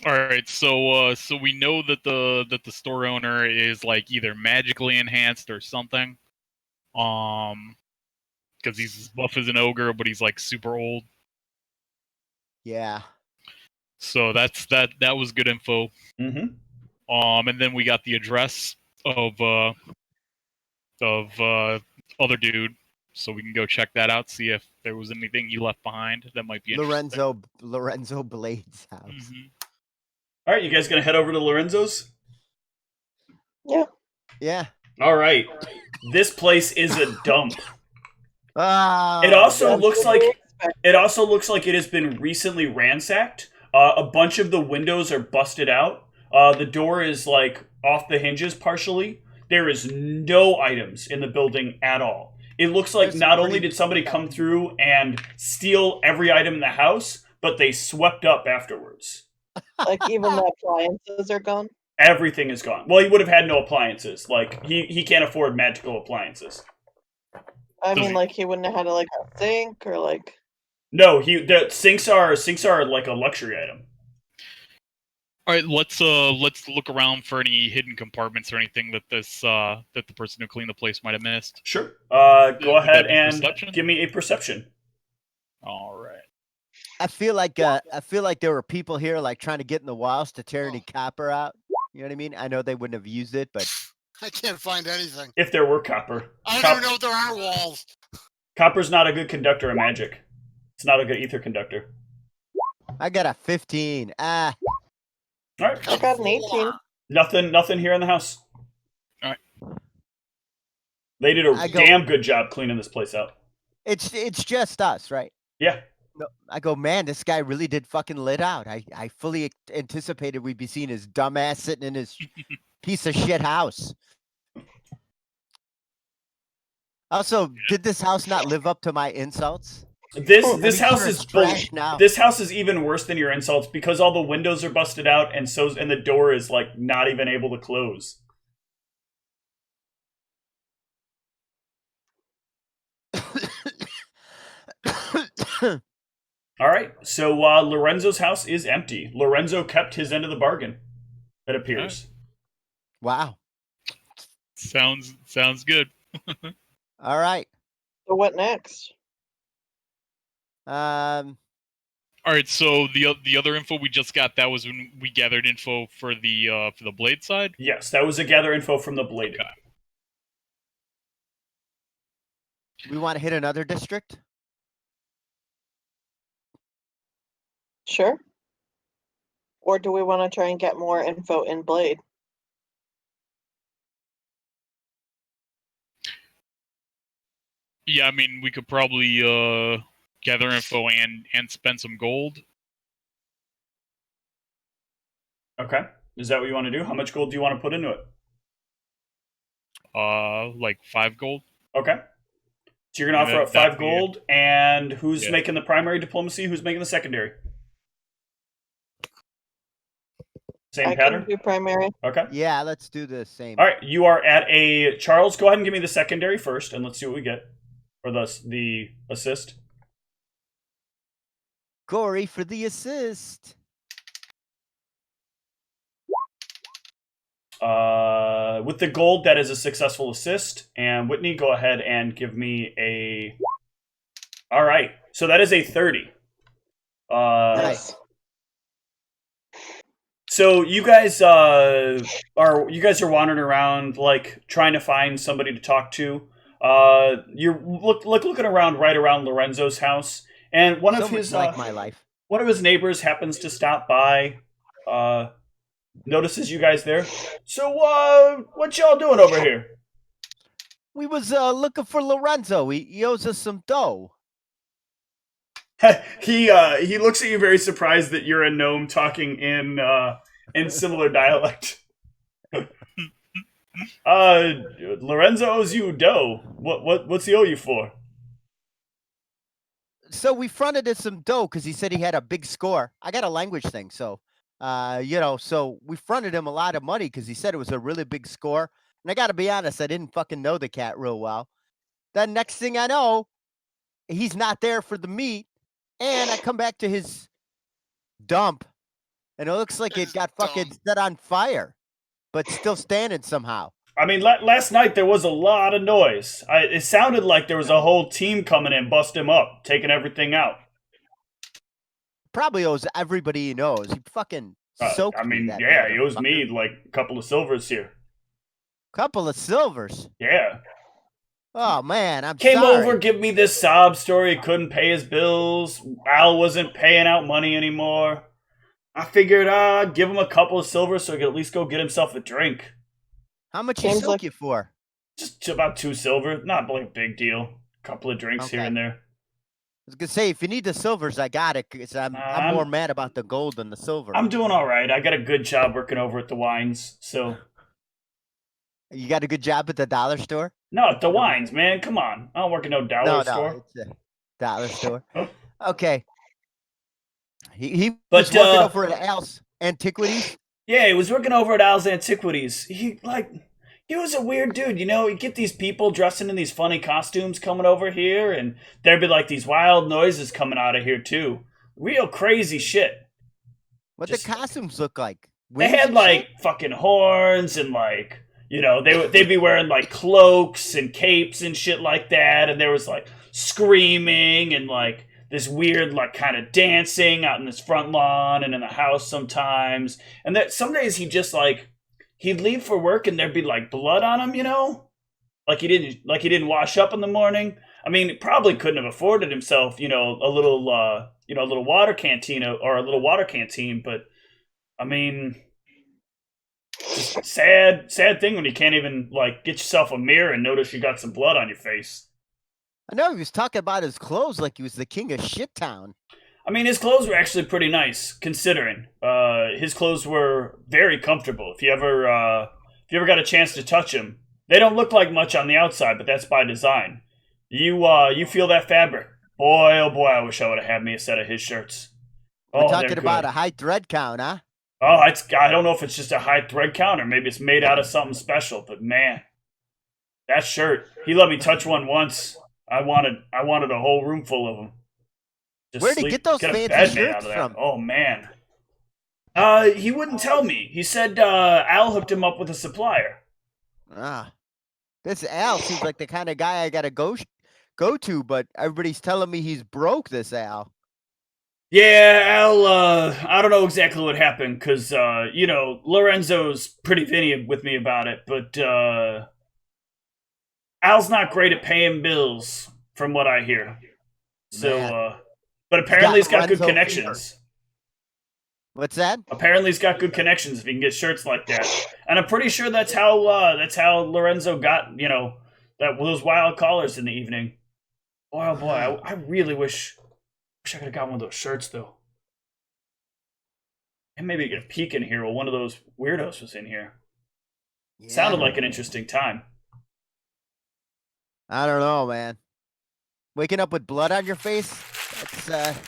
D: All right, so we know that the store owner is like either magically enhanced or something, because he's as buff as an ogre, but he's like super old.
A: Yeah.
D: So that was good info.
C: Mm-hmm.
D: And then we got the address of other dude, so we can go check that out, see if there was anything he left behind that might be interesting.
A: Lorenzo Blade's house.
D: Mhm.
C: All right, you guys gonna head over to Lorenzo's?
B: Yeah.
A: Yeah.
C: All right. This place is a dump.
A: Ah.
C: It also
B: That's
C: looks
B: what
C: like
B: we expect.
C: it has been recently ransacked. A bunch of the windows are busted out. The door is like off the hinges partially. There is no items in the building at all. It looks like
A: There's
C: not
A: some
C: only
A: pretty-
C: did somebody come through and steal every item in the house, but they swept up afterwards.
B: Like even the appliances are gone.
C: Everything is gone. Well, he would have had no appliances. Like he can't afford magical appliances.
B: I
D: Does
B: mean,
D: he-
B: like he wouldn't have had like a sink or like.
C: No, the sinks are like a luxury item.
D: All right, let's look around for any hidden compartments or anything that the person who cleaned the place might have missed.
C: Sure.
D: Would
C: Go
D: that
C: ahead
D: be
C: and
D: perception?
C: give me a perception.
D: All right.
A: I feel like there were people here like trying to get in the walls to tear any copper out. You know what I mean? I know they wouldn't have used it, but
E: I can't find anything.
C: If there were copper.
E: I don't even know if there are walls.
C: Copper's not a good conductor of magic. It's not a good ether conductor.
A: I got a 15.
C: All right.
B: I got an 18.
C: Nothing here in the house.
D: All right.
C: They did a
A: I go-
C: damn good job cleaning this place out.
A: it's just us, right?
C: Yeah.
A: No, I go, man, this guy really did fucking lit out. I fully anticipated we'd be seeing his dumbass sitting in his piece of shit house. Also, did this house not live up to my insults?
C: This
A: I'm
C: house
A: sure
C: is
A: it's trash now.
C: This house is even worse than your insults because all the windows are busted out and the door is like not even able to close. All right, so Lorenzo's house is empty. Lorenzo kept his end of the bargain. It appears.
A: Wow.
D: Sounds good.
A: All right.
B: So what next?
D: All right, so the other info we just got, that was when we gathered info for the blade side.
C: Yes, that was a gather info from the blade.
D: Okay.
A: We want to hit another district?
B: Sure. Or do we want to try and get more info in Blade?
D: Yeah, I mean we could probably gather info and spend some gold.
C: Okay. Is that what you want to do? How much gold do you want to put into it?
D: Like 5 gold.
C: Okay. So you're gonna offer up
D: That'd
C: 5
D: be-
C: gold, and who's
D: Yeah.
C: making the primary diplomacy? Who's making the secondary? Same
B: I
C: pattern.
B: can do primary.
C: Okay.
A: Yeah, let's do the same.
C: All right. You are at a Charles. Go ahead and give me the secondary first, and let's see what we get, or the assist.
A: Corey for the assist.
C: With the gold, that is a successful assist. And Whitney, go ahead and give me a. All right. So that is a 30.
A: Nice.
C: So you guys are wandering around like trying to find somebody to talk to. You're looking around right around Lorenzo's house, and one
A: So
C: of
A: much
C: his
A: like my life.
C: one of his neighbors happens to stop by. Notices you guys there. So, what y'all doing over here?
A: We was looking for Lorenzo. He owes us some dough.
C: He looks at you very surprised that you're a gnome talking in similar dialect. Lorenzo owes you dough. What's he owe you for?
A: So we fronted him some dough because he said he had a big score. I got a language thing, so so we fronted him a lot of money because he said it was a really big score. And I got to be honest, I didn't fucking know the cat real well. Then next thing I know, he's not there for the meat, and I come back to his dump, and it looks like it got fucking set on fire, but still standing somehow.
C: I mean, last night there was a lot of noise. It sounded like there was a whole team coming in, busting him up, taking everything out.
A: Probably owes everybody he knows. He fucking soaked
C: I mean,
A: me, that
C: yeah, he owes
A: motherfucker.
C: me like a couple of silvers here.
A: Couple of silvers.
C: Yeah.
A: Oh man, I'm
C: Came
A: sorry.
C: over, give me this sob story. He couldn't pay his bills. Al wasn't paying out money anymore. I figured I'd give him a couple of silvers so he could at least go get himself a drink.
A: How much he
B: Seems
A: soak
B: like-
A: you for?
C: Just about 2 silver. Not like a big deal. A couple of drinks here
A: Okay.
C: and there.
A: I was gonna say, if you need the silvers, I got it. Cause I'm more mad about the gold than the silver.
C: I'm doing all right. I got a good job working over at the wines. So,
A: You got a good job at the dollar store?
C: no, the wines, man. Come on. I don't work at no dollar store.
A: No, it's a dollar store. Okay. He
C: But,
A: was working over at Al's Antiquities.
C: Yeah, he was working over at Al's Antiquities. He was a weird dude, you know? He'd get these people dressing in these funny costumes coming over here, and there'd be like these wild noises coming out of here too. Real crazy shit.
A: What
C: Just-
A: the costumes look like?
C: They
A: Wings
C: had
A: and
C: like
A: shit?
C: fucking horns and like, you know, they'd be wearing like cloaks and capes and shit like that, and there was like screaming and like this weird like kind of dancing out in this front lawn and in the house sometimes. And that some days he'd leave for work and there'd be like blood on him, you know? Like he didn't wash up in the morning. I mean, he probably couldn't have afforded himself, a little water canteen or a little water canteen, but I mean, just sad thing when you can't even like get yourself a mirror and notice you got some blood on your face.
A: I know he was talking about his clothes like he was the king of shit town.
C: I mean, his clothes were actually pretty nice, considering. His clothes were very comfortable. If you ever got a chance to touch them, they don't look like much on the outside, but that's by design. You feel that fabric? Boy, oh boy, I wish I would have had me a set of his shirts.
A: We're
C: Oh,
A: talking
C: they're
A: about
C: good.
A: a high thread count, huh?
C: Oh, I don't know if it's just a high thread count or maybe it's made out of something special, but man, that shirt. He let me touch one once. I wanted a whole room full of them. Just
A: Where'd he get those
C: a
A: fancy
C: bed made out
A: shirts
C: of that.
A: from?
C: Oh man. He wouldn't tell me. He said Al hooked him up with a supplier.
A: Ah, this Al seems like the kind of guy I gotta go to, but everybody's telling me he's broke. This Al.
C: Yeah, Al, I don't know exactly what happened, because, Lorenzo's pretty vinny with me about it, but, Al's not great at paying bills, from what I hear. So,
A: Man.
C: but apparently he's got good
A: Lorenzo
C: connections.
A: What's that?
C: Apparently he's got good connections if he can get shirts like that. And I'm pretty sure that's how Lorenzo got, those wild callers in the evening. Boy, oh boy, I really wish I could have got one of those shirts, though. And maybe get a peek in here while one of those weirdos was in here.
A: Yeah.
C: Sounded like an interesting time.
A: I don't know, man. Waking up with blood on your face? That's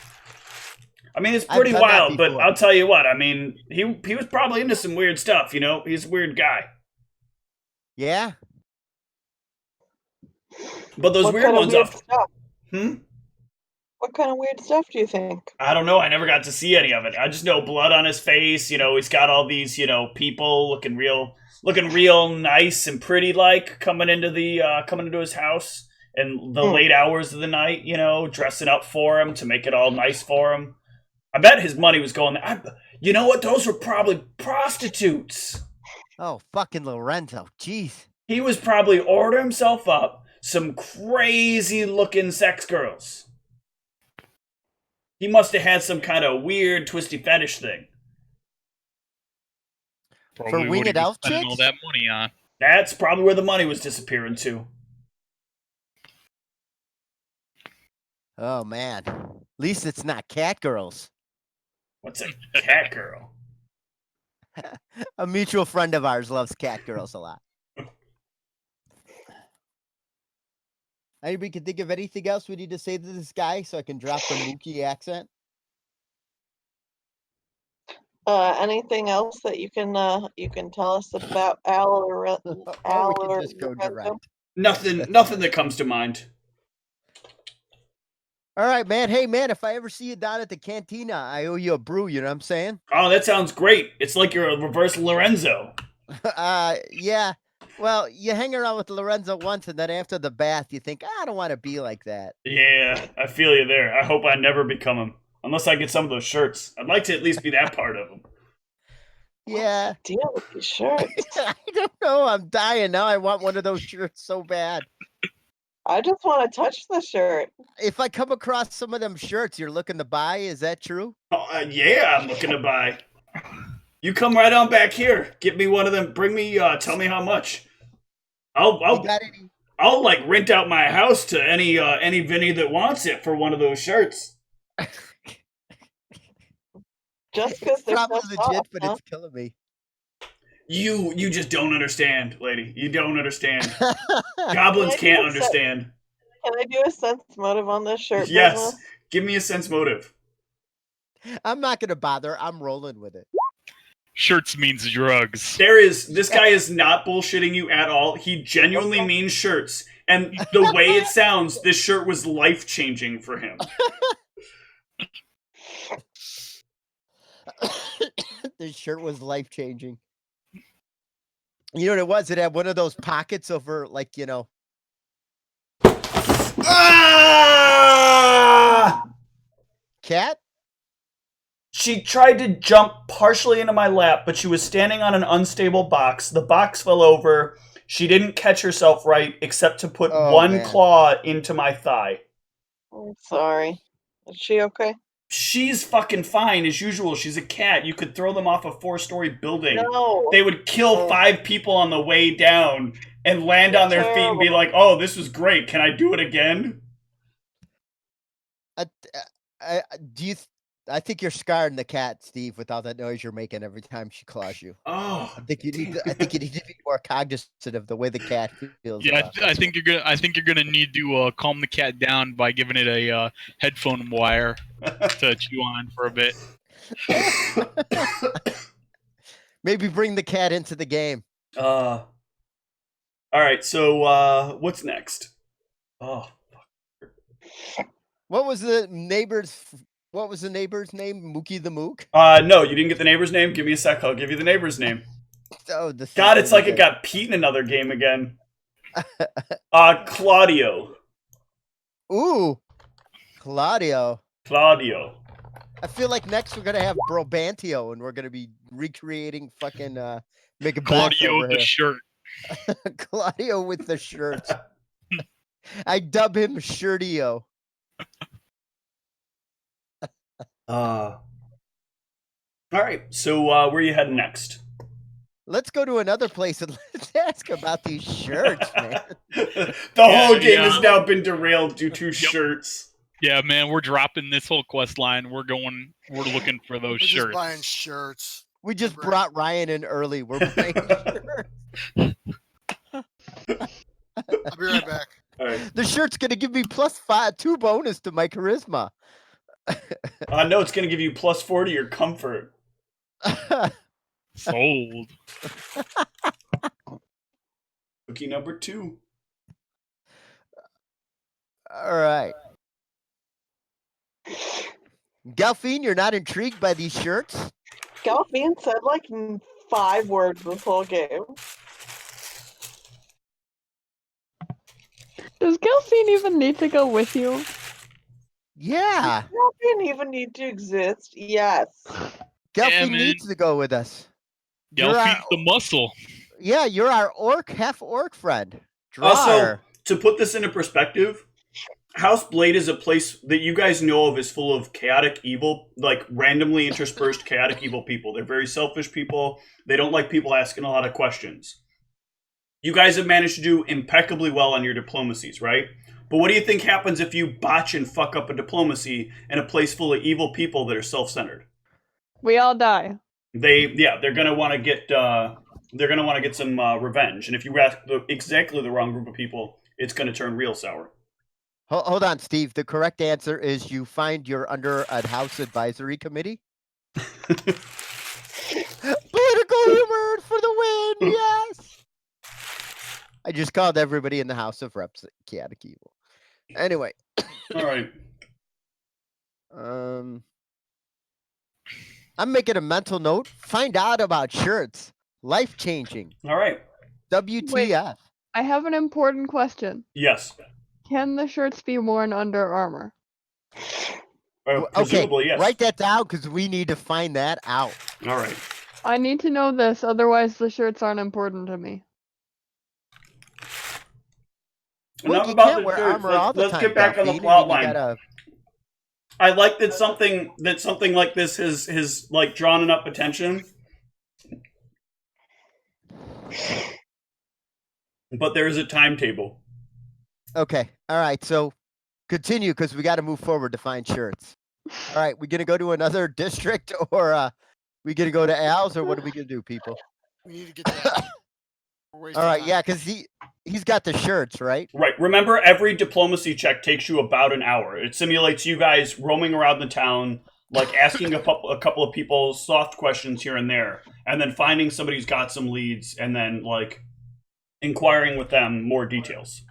C: I mean, it's
A: I've
C: pretty
A: done that
C: wild, but
A: before.
C: I'll tell you what. I mean, he was probably into some weird stuff, He's a weird guy.
A: yeah.
C: But those
B: What
C: weird
B: kind of
C: ones
B: weird
C: off...
B: stuff?
C: Hmm?
B: What kind of weird stuff do you think?
C: I don't know. I never got to see any of it. I just know blood on his face. He's got all these, people looking real nice and pretty, like coming into his house in the late hours of the night. Dressing up for him to make it all nice for him. I bet his money was going. You know what? Those were probably prostitutes.
A: Oh, fucking Lorenzo. Jeez.
C: He was probably ordering himself up, some crazy looking sex girls. He must have had some kind of weird, twisty fetish thing.
D: Probably what
A: winged
D: he was
A: elf
D: spending all
A: chicks?
D: that money on.
C: That's probably where the money was disappearing to.
A: Oh man. At least it's not cat girls.
C: What's a cat girl?
A: A mutual friend of ours loves cat girls a lot. Anybody can think of anything else we need to say to this guy so I can drop the Mookie accent?
B: Anything else that you can tell us about Al or
A: Or we can just go
B: Lorenzo?
A: direct.
C: Nothing that comes to mind.
A: All right, man. Hey, man, if I ever see you down at the cantina, I owe you a brew. You know what I'm saying?
C: Oh, that sounds great. It's like you're a reverse Lorenzo.
A: Yeah. Well, you hang around with Lorenzo once, and then after the bath, you think, I don't want to be like that.
C: Yeah, I feel you there. I hope I never become him. Unless I get some of those shirts. I'd like to at least be that part of him.
A: Yeah.
B: What's the deal with these shirts?
A: I don't know. I'm dying now. I want one of those shirts so bad.
B: I just want to touch the shirt.
A: If I come across some of them shirts you're looking to buy, is that true?
C: Oh, yeah, I'm looking to buy. You come right on back here. Get me one of them. Bring me. Tell me how much.
A: You got any?
C: I'll like rent out my house to any Vinny that wants it for one of those shirts.
B: Just because they're
A: Probably
B: so
A: legit,
B: soft,
A: but
B: huh?
A: it's killing me.
C: You just don't understand, lady. You don't understand. Goblins can't understand.
B: Can I do a sense motive on this shirt?
C: Yes.
B: business?
C: Give me a sense motive.
A: I'm not going to bother. I'm rolling with it.
D: Shirts means drugs.
C: This guy is not bullshitting you at all. He genuinely means shirts. And the way it sounds, this shirt was life-changing for him.
A: This shirt was life-changing. You know what it was? It had one of those pockets over, like, you know.
C: Ah!
A: Cat?
C: She tried to jump partially into my lap, but she was standing on an unstable box. The box fell over. She didn't catch herself right, except to put one claw into my thigh.
B: I'm sorry. Is she okay?
C: She's fucking fine as usual. She's a cat. You could throw them off a 4-story building.
B: No.
C: They would kill 5 people on the way down and land on their feet and be like, "Oh, this was great. Can I do it again?"
A: I think you're scarring the cat, Steve, with all that noise you're making every time she claws you.
C: Oh,
A: I think you need to be more cognizant of the way the cat feels.
D: Yeah, I think you're gonna need to calm the cat down by giving it a headphone wire to chew on for a bit.
A: Maybe bring the cat into the game.
C: All right. So, what's next? Oh,
A: what was the neighbor's name? Mookie the Mook?
C: No, you didn't get the neighbor's name. Give me a sec. I'll give you the neighbor's name.
A: Oh,
C: God, it's like it got Pete in another game again. Claudio.
A: Ooh, Claudio. I feel like next we're gonna have Brabantio, and we're gonna be recreating fucking Macbeth
D: Claudio
A: over
D: the
A: here.
D: shirt.
A: Claudio with the shirt. I dub him Shirtio.
C: All right. So, where are you heading next?
A: Let's go to another place and let's ask about these shirts, man.
C: The whole game has now been derailed due to shirts.
D: Yeah, man, we're dropping this whole quest line. We're looking for those
E: We're
D: shirts.
E: just buying shirts.
A: We just brought Ryan in early. We're buying shirts.
E: I'll be right back.
C: All right.
A: The shirt's gonna give me +2 bonus to my charisma.
C: No, it's going to give you +4 to your comfort.
D: Sold.
C: Cookie number 2.
A: All right. Gelfine, you're not intrigued by these shirts?
B: Gelfine said like 5 words this whole game.
F: Does Gelfine even need to go with you?
A: Yeah.
B: Gelfine even need to exist? Yes.
A: Gelfine
D: man.
A: needs to go with us.
D: Gelfine's the muscle.
A: Yeah, you're our half orc friend.
C: Also, to put this into perspective, House Blade is a place that you guys know of is full of chaotic evil, like randomly interspersed chaotic evil people. They're very selfish people. They don't like people asking a lot of questions. You guys have managed to do impeccably well on your diplomacies, right? But what do you think happens if you botch and fuck up a diplomacy in a place full of evil people that are self-centered?
F: We all die.
C: They're gonna want to get some revenge, and if you ask exactly the wrong group of people, it's gonna turn real sour.
A: Hold on, Steve. The correct answer is you find you're under a House Advisory Committee. Political humor for the win, yes! I just called everybody in the House of Reps chaotic evil. Anyway.
C: All right.
A: I'm making a mental note. Find out about shirts. Life-changing.
C: All right.
A: WTF.
F: Wait. I have an important question.
C: Yes.
F: Can the shirts be worn under armor?
C: Presumably, yes.
A: Write that down because we need to find that out.
C: All right.
F: I need to know this, otherwise the shirts aren't important to me.
A: Look,
C: Enough
A: you
C: about
A: can't
C: the
A: wear
C: shirts.
A: armor all the
C: Let's
A: time,
C: get back on the
A: Delphine.
C: plot
A: I mean, you
C: line. I like that something like this has like drawn enough attention. But there is a timetable.
A: Okay. All right. So continue because we got to move forward to find shirts. All right. We gonna go to another district or we gonna go to Al's or what are we gonna do, people?
E: We need to get to that. We're wasting
A: All right.
E: time.
A: Yeah, because he's got the shirts, right?
C: Right. Remember, every diplomacy check takes you about an hour. It simulates you guys roaming around the town, like asking a couple of people soft questions here and there, and then finding somebody who's got some leads, and then like inquiring with them more details.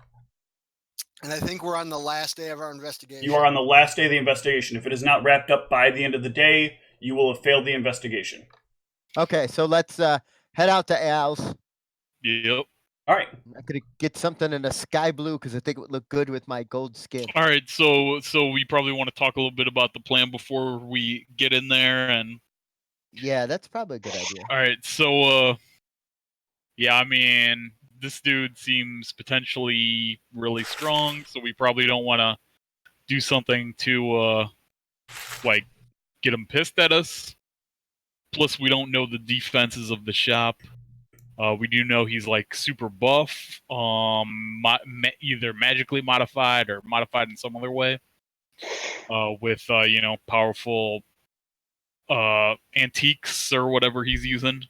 E: And I think we're on the last day of our investigation.
C: You are on the last day of the investigation. If it is not wrapped up by the end of the day, you will have failed the investigation.
A: Okay. So let's head out to Al's.
D: Yep.
C: All right.
A: I'm gonna get something in a sky blue because I think it would look good with my gold skin.
D: All right, so we probably want to talk a little bit about the plan before we get in there, and
A: Yeah, that's probably a good idea.
D: all right, so yeah, I mean, this dude seems potentially really strong, so we probably don't want to do something to like get him pissed at us. Plus, we don't know the defenses of the shop. We do know he's like super buff, either magically modified or modified in some other way, with powerful antiques or whatever he's using.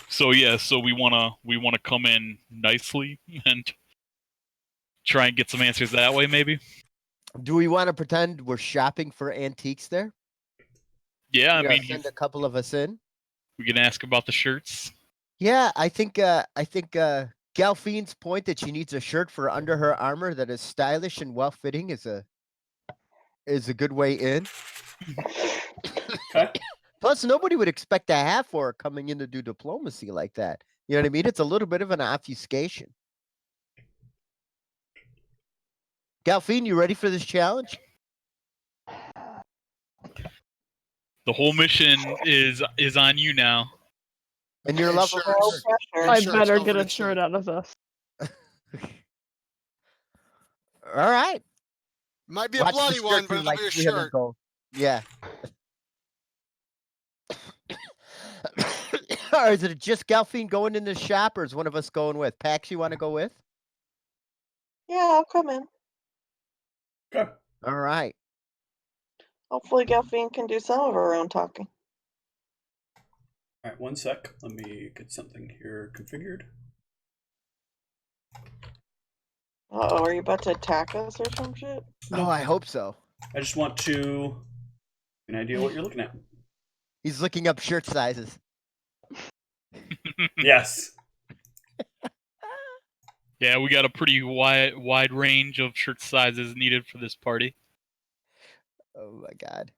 D: So we wanna come in nicely and try and get some answers that way, maybe.
A: Do we want to pretend we're shopping for antiques there?
D: Yeah, I
A: Yeah,
D: mean,
A: send a couple of us in.
D: we can ask about the shirts.
A: Yeah, I think Galfine's point that she needs a shirt for under her armor that is stylish and well fitting is a good way in.
C: Okay.
A: Plus, nobody would expect a half orc coming in to do diplomacy like that. You know what I mean? It's a little bit of an obfuscation. Galfine, you ready for this challenge?
D: The whole mission is on you now.
A: And you're
E: And
A: level
E: shirts.
B: No pressure.
F: I
E: Shirts,
F: better
E: don't
F: get a
E: forget
F: shirt out of this.
A: All right.
E: Might be a
A: Watch the
E: bloody
A: shirt
E: one,
A: do
E: but it'll
A: like
E: be a
A: 300
E: shirt.
A: gold. Yeah. Or is it just Galfine going in the shop, or is one of us going with? Pax, you want to go with?
B: Yeah, I'll come in.
C: Okay.
A: All right.
B: Hopefully Gelfine can do some of her own talking.
C: All right. 1 sec. Let me get something here configured.
B: Uh-oh, are you about to attack us or some shit?
A: Oh, I hope so.
C: I just want to get an idea what you're looking at.
A: He's looking up shirt sizes.
C: Yes.
D: Yeah, we got a pretty wide range of shirt sizes needed for this party.
A: Oh my god.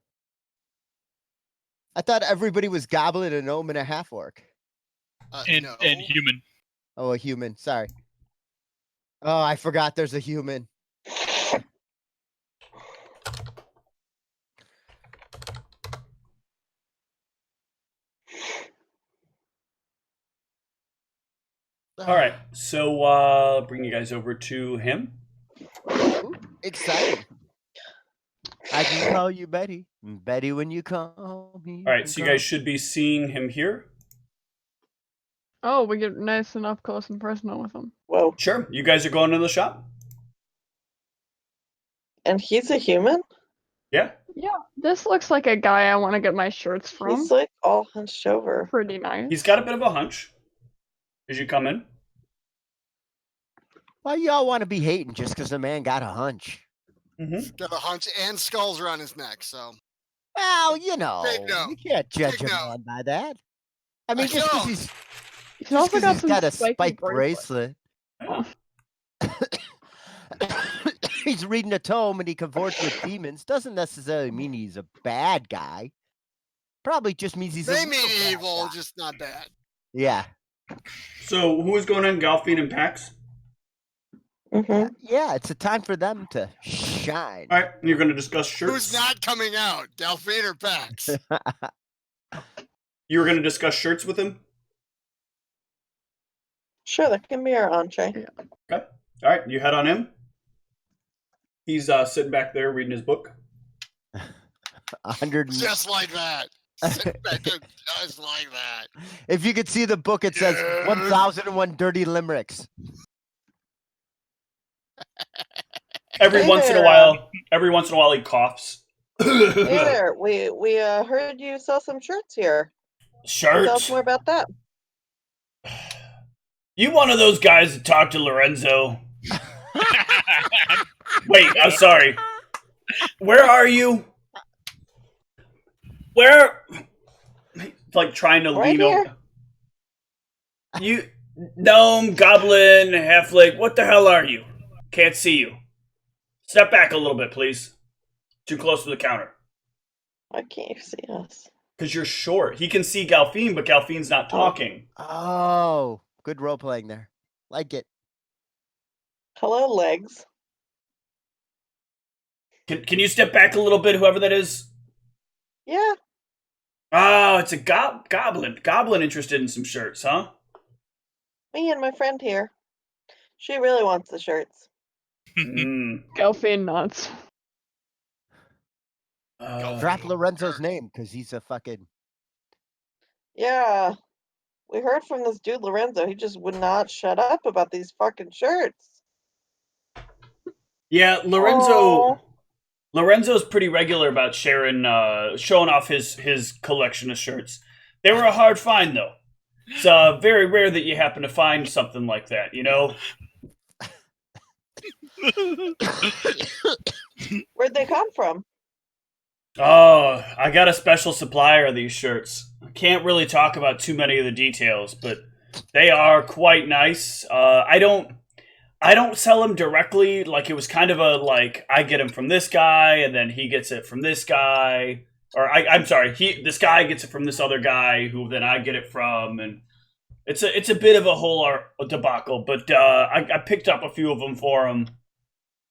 A: I thought everybody was goblin, a gnome, and a half orc.
D: And
E: No.
D: human.
A: Oh, a human. Sorry. Oh, I forgot there's a human.
C: All right, so bring you guys over to him.
A: Exciting. I can call you Betty. Betty, when you call me.
C: All right, so you guys should be seeing him here.
F: Oh, we get nice and up close and personal with him.
B: Whoa.
C: Sure, you guys are going to the shop.
B: And he's a human?
C: Yeah.
F: Yeah, this looks like a guy I want to get my shirts from.
B: He's like all hunched over.
F: Pretty nice.
C: He's got a bit of a hunch as you come in.
A: Why y'all want to be hating just because the man got a hunch?
C: Mm-hmm.
E: Got a hunch and skulls around his neck. So
A: Well, you know,
E: Take note.
A: you can't judge
E: Take
A: a
E: note.
A: man by that. I mean,
E: I
A: just because
E: don't.
F: He's also got some
A: got a
F: spiky
A: spike
F: bracelet.
A: bracelet. He's reading a tome and he cavorts with demons doesn't necessarily mean he's a bad guy. Probably just means he's
E: they
A: a
E: mean
A: little bad
E: evil,
A: guy.
E: just not bad.
A: Yeah.
C: So who is going in? Galfine and Pax.
B: Mm-hmm.
A: Yeah, it's a time for them to shine.
C: All right, you're going to discuss shirts.
E: Who's not coming out? Delphine or Pax?
C: You were going to discuss shirts with him.
B: Sure, that can be our entree.
C: Okay. All right, you head on in. He's sitting back there reading his book.
A: 100.
E: Just like that. Sit back there, just like that.
A: If you could see the book, it says
E: Yes.
A: 1001 Dirty Limericks.
C: Every
B: Hey
C: once in a
B: there.
C: while, he coughs.
B: Hey there, we heard you sell some shirts here. Tell us
C: Shirts.
B: more about that.
C: You one of those guys that talked to Lorenzo? Wait, I'm sorry. Where are you? Where? Like trying to
B: Right
C: lean
B: here.
C: over. You gnome, goblin, halfling. What the hell are you? Can't see you. Step back a little bit, please. Too close to the counter.
B: Why can't you see us?
C: Because you're short. He can see Galfine, but Galfine's not talking.
A: Oh, good role playing there. Like it.
B: Hello, legs.
C: Can you step back a little bit, whoever that is?
B: Yeah,
C: Oh, it's a goblin. Goblin interested in some shirts, huh?
B: me and my friend here. She really wants the shirts.
C: Mm.
F: Gelfine nuts.
A: Drop Lorenzo's name because he's a fucking.
B: Yeah, we heard from this dude Lorenzo. He just would not shut up about these fucking shirts.
C: Yeah,
B: Aw.
C: Lorenzo's pretty regular about showing off his collection of shirts. They were a hard find, though. It's very rare that you happen to find something like that, you know?
B: Where'd they come from?
C: Oh, I got a special supplier of these shirts. I can't really talk about too many of the details, but they are quite nice. I don't sell them directly. Like, it was kind of a, like, I get them from this guy, and then he gets it from this guy. Or, I'm sorry, this guy gets it from this other guy, who then I get it from, and it's a bit of a whole debacle, but I picked up a few of them for him.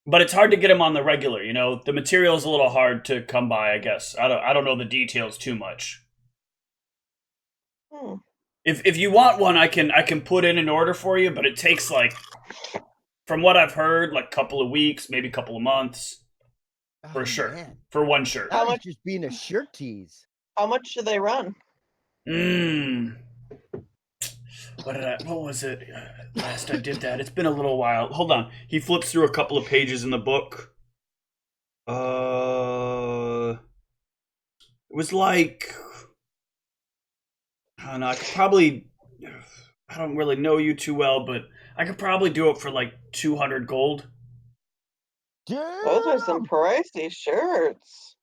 C: But it's hard to get them on the regular, you know? The material is a little hard to come by, I guess. I don't know the details too much.
B: Hmm.
C: If you want one, I can put in an order for you, but it takes, like, from what I've heard, like a couple of weeks, maybe a couple of months for a shirt.
A: Man.
C: For one shirt.
B: How
A: That was
B: much-
A: just being a shirt tease.
B: How much do they run?
C: What was it? Last I did that. It's been a little while. Hold on. He flips through a couple of pages in the book. It was like, I don't know. I don't really know you too well, but I could probably do it for like 200 gold.
B: Those are some pricey shirts.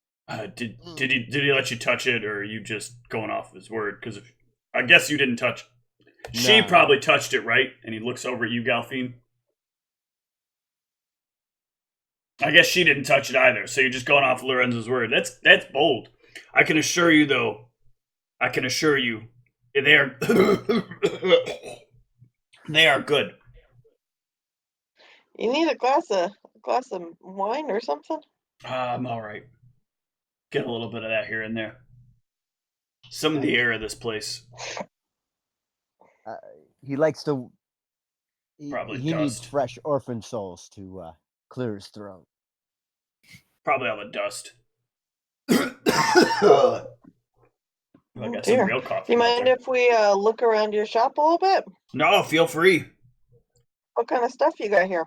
C: Did he let you touch it, or are you just going off his word? Because I guess you didn't touch. She
A: No.
C: probably touched it, right? And he looks over at you, Galfine. I guess she didn't touch it either, so you're just going off Lorenzo's word. That's bold. I can assure you, though. They are they are good.
B: You need a glass of wine or something?
C: I'm all right. Get a little bit of that here and there. Some of the air of this place.
A: He likes to
C: Probably
A: he needs
C: dust.
A: fresh orphan souls to clear his throat.
C: Probably all the dust. I
B: Oh,
C: got some
B: dear.
C: real
B: Do
C: coffee.
B: you mind if we look around your shop a little bit?
C: No, feel free.
B: What kind of stuff you got here?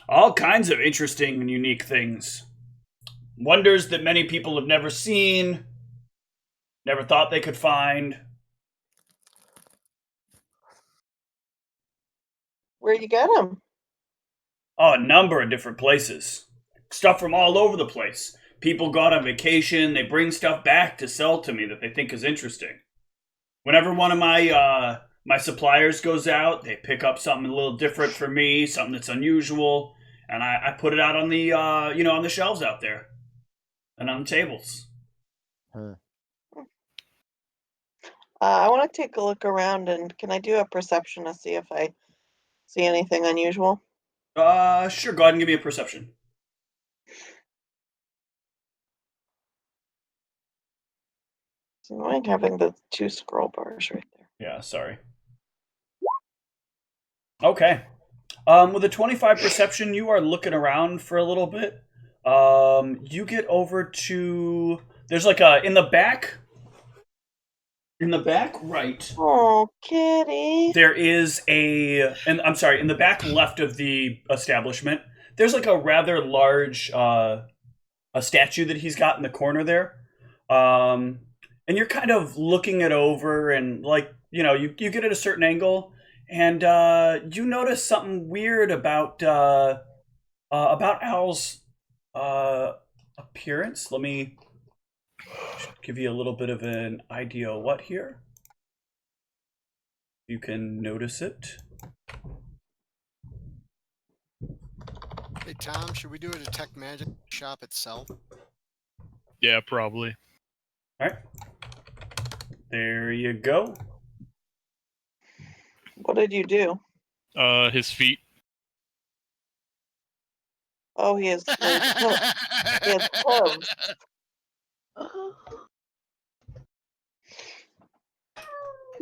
C: All kinds of interesting and unique things. Wonders that many people have never seen, never thought they could find.
B: Where you get them?
C: Oh, a number of different places. Stuff from all over the place. People go out on vacation, they bring stuff back to sell to me that they think is interesting. Whenever one of my suppliers goes out, they pick up something a little different for me, something that's unusual, and I put it out on the on the shelves out there and on the tables.
A: Huh.
B: I want to take a look around, and can I do a perception to see if I see anything unusual?
C: Sure. Go ahead and give me a perception.
B: It's annoying having the 2 scroll bars right there.
C: Yeah, sorry. Okay. With a 25 perception, you are looking around for a little bit. You get over to there's like a in the back right.
B: Oh, kitty.
C: There is I'm sorry, in the back left of the establishment, there's like a rather large a statue that he's got in the corner there. And you're kind of looking it over and like, you get at a certain angle and you notice something weird about Al's appearance. Let me give you a little bit of an idea of what here. You can notice it.
E: Hey Tom, should we do a detect magic shop itself?
D: Yeah, probably.
C: All right. There you go.
B: What did you do?
D: His feet.
B: Oh, he has hooves.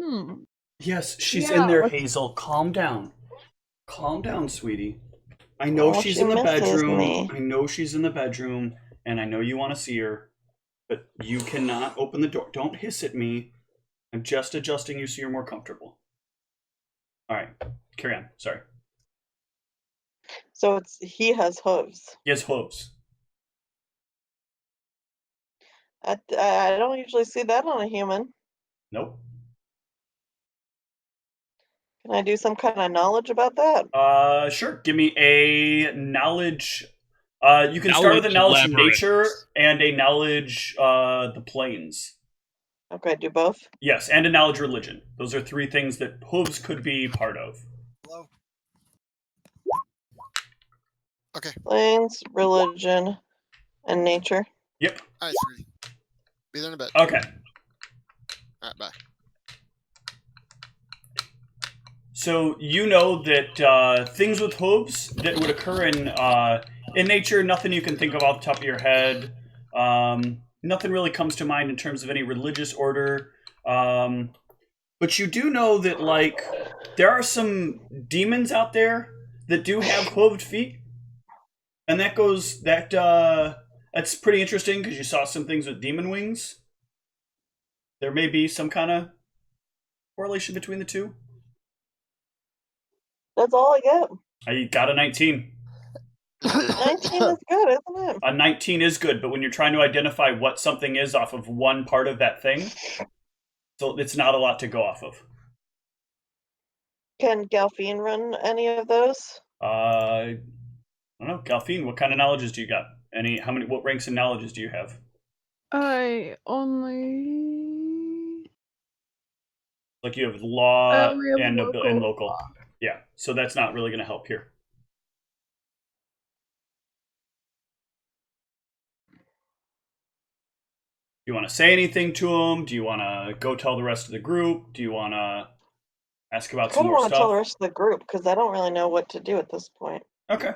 F: Hmm.
C: Yes, she's
F: Yeah,
C: in there,
F: let's-
C: Hazel. Calm down. Calm down, sweetie. I know
B: Oh,
C: she's
B: she
C: in the
B: misses
C: bedroom.
B: me.
C: I know she's in the bedroom, and I know you want to see her, but you cannot open the door. Don't hiss at me. I'm just adjusting you so you're more comfortable. All right, carry on. Sorry.
B: So he has hooves.
C: He has hooves.
B: I don't usually see that on a human.
C: Nope.
B: Can I do some kind of knowledge about that?
C: Sure. Give me a knowledge. You can start with a knowledge of
D: Knowledge
C: nature and a knowledge the planes.
B: Okay, do both.
C: Yes, and a knowledge religion. Those are 3 things that hooves could be part of.
E: Hello? Okay.
B: Planes, religion, and nature.
C: Yep.
E: Alright, sweetie. Be there in a bit.
C: Okay.
E: Alright, bye.
C: So you know that things with hooves that would occur in nature, nothing you can think of off the top of your head. Nothing really comes to mind in terms of any religious order. But you do know that like there are some demons out there that do have hooved feet, and that's pretty interesting because you saw some things with demon wings. There may be some kind of correlation between the two.
B: That's all I get.
C: I got a 19.
B: 19 is good, isn't it?
C: A 19 is good, but when you're trying to identify what something is off of one part of that thing, so it's not a lot to go off of.
B: Can Galfine run any of those?
C: I don't know, Galfine, what kind of knowledges do you got? What ranks and knowledges do you have?
F: I only.
C: Like you have law
F: I only have
C: and
F: local.
C: local. Yeah, so that's not really going to help here. Do you want to say anything to him? Do you want to go tell the rest of the group? Do you want to ask about
B: I
C: some
B: don't
C: more
B: want to tell the
C: stuff?
B: rest of the group because I don't really know what to do at this point.
C: Okay.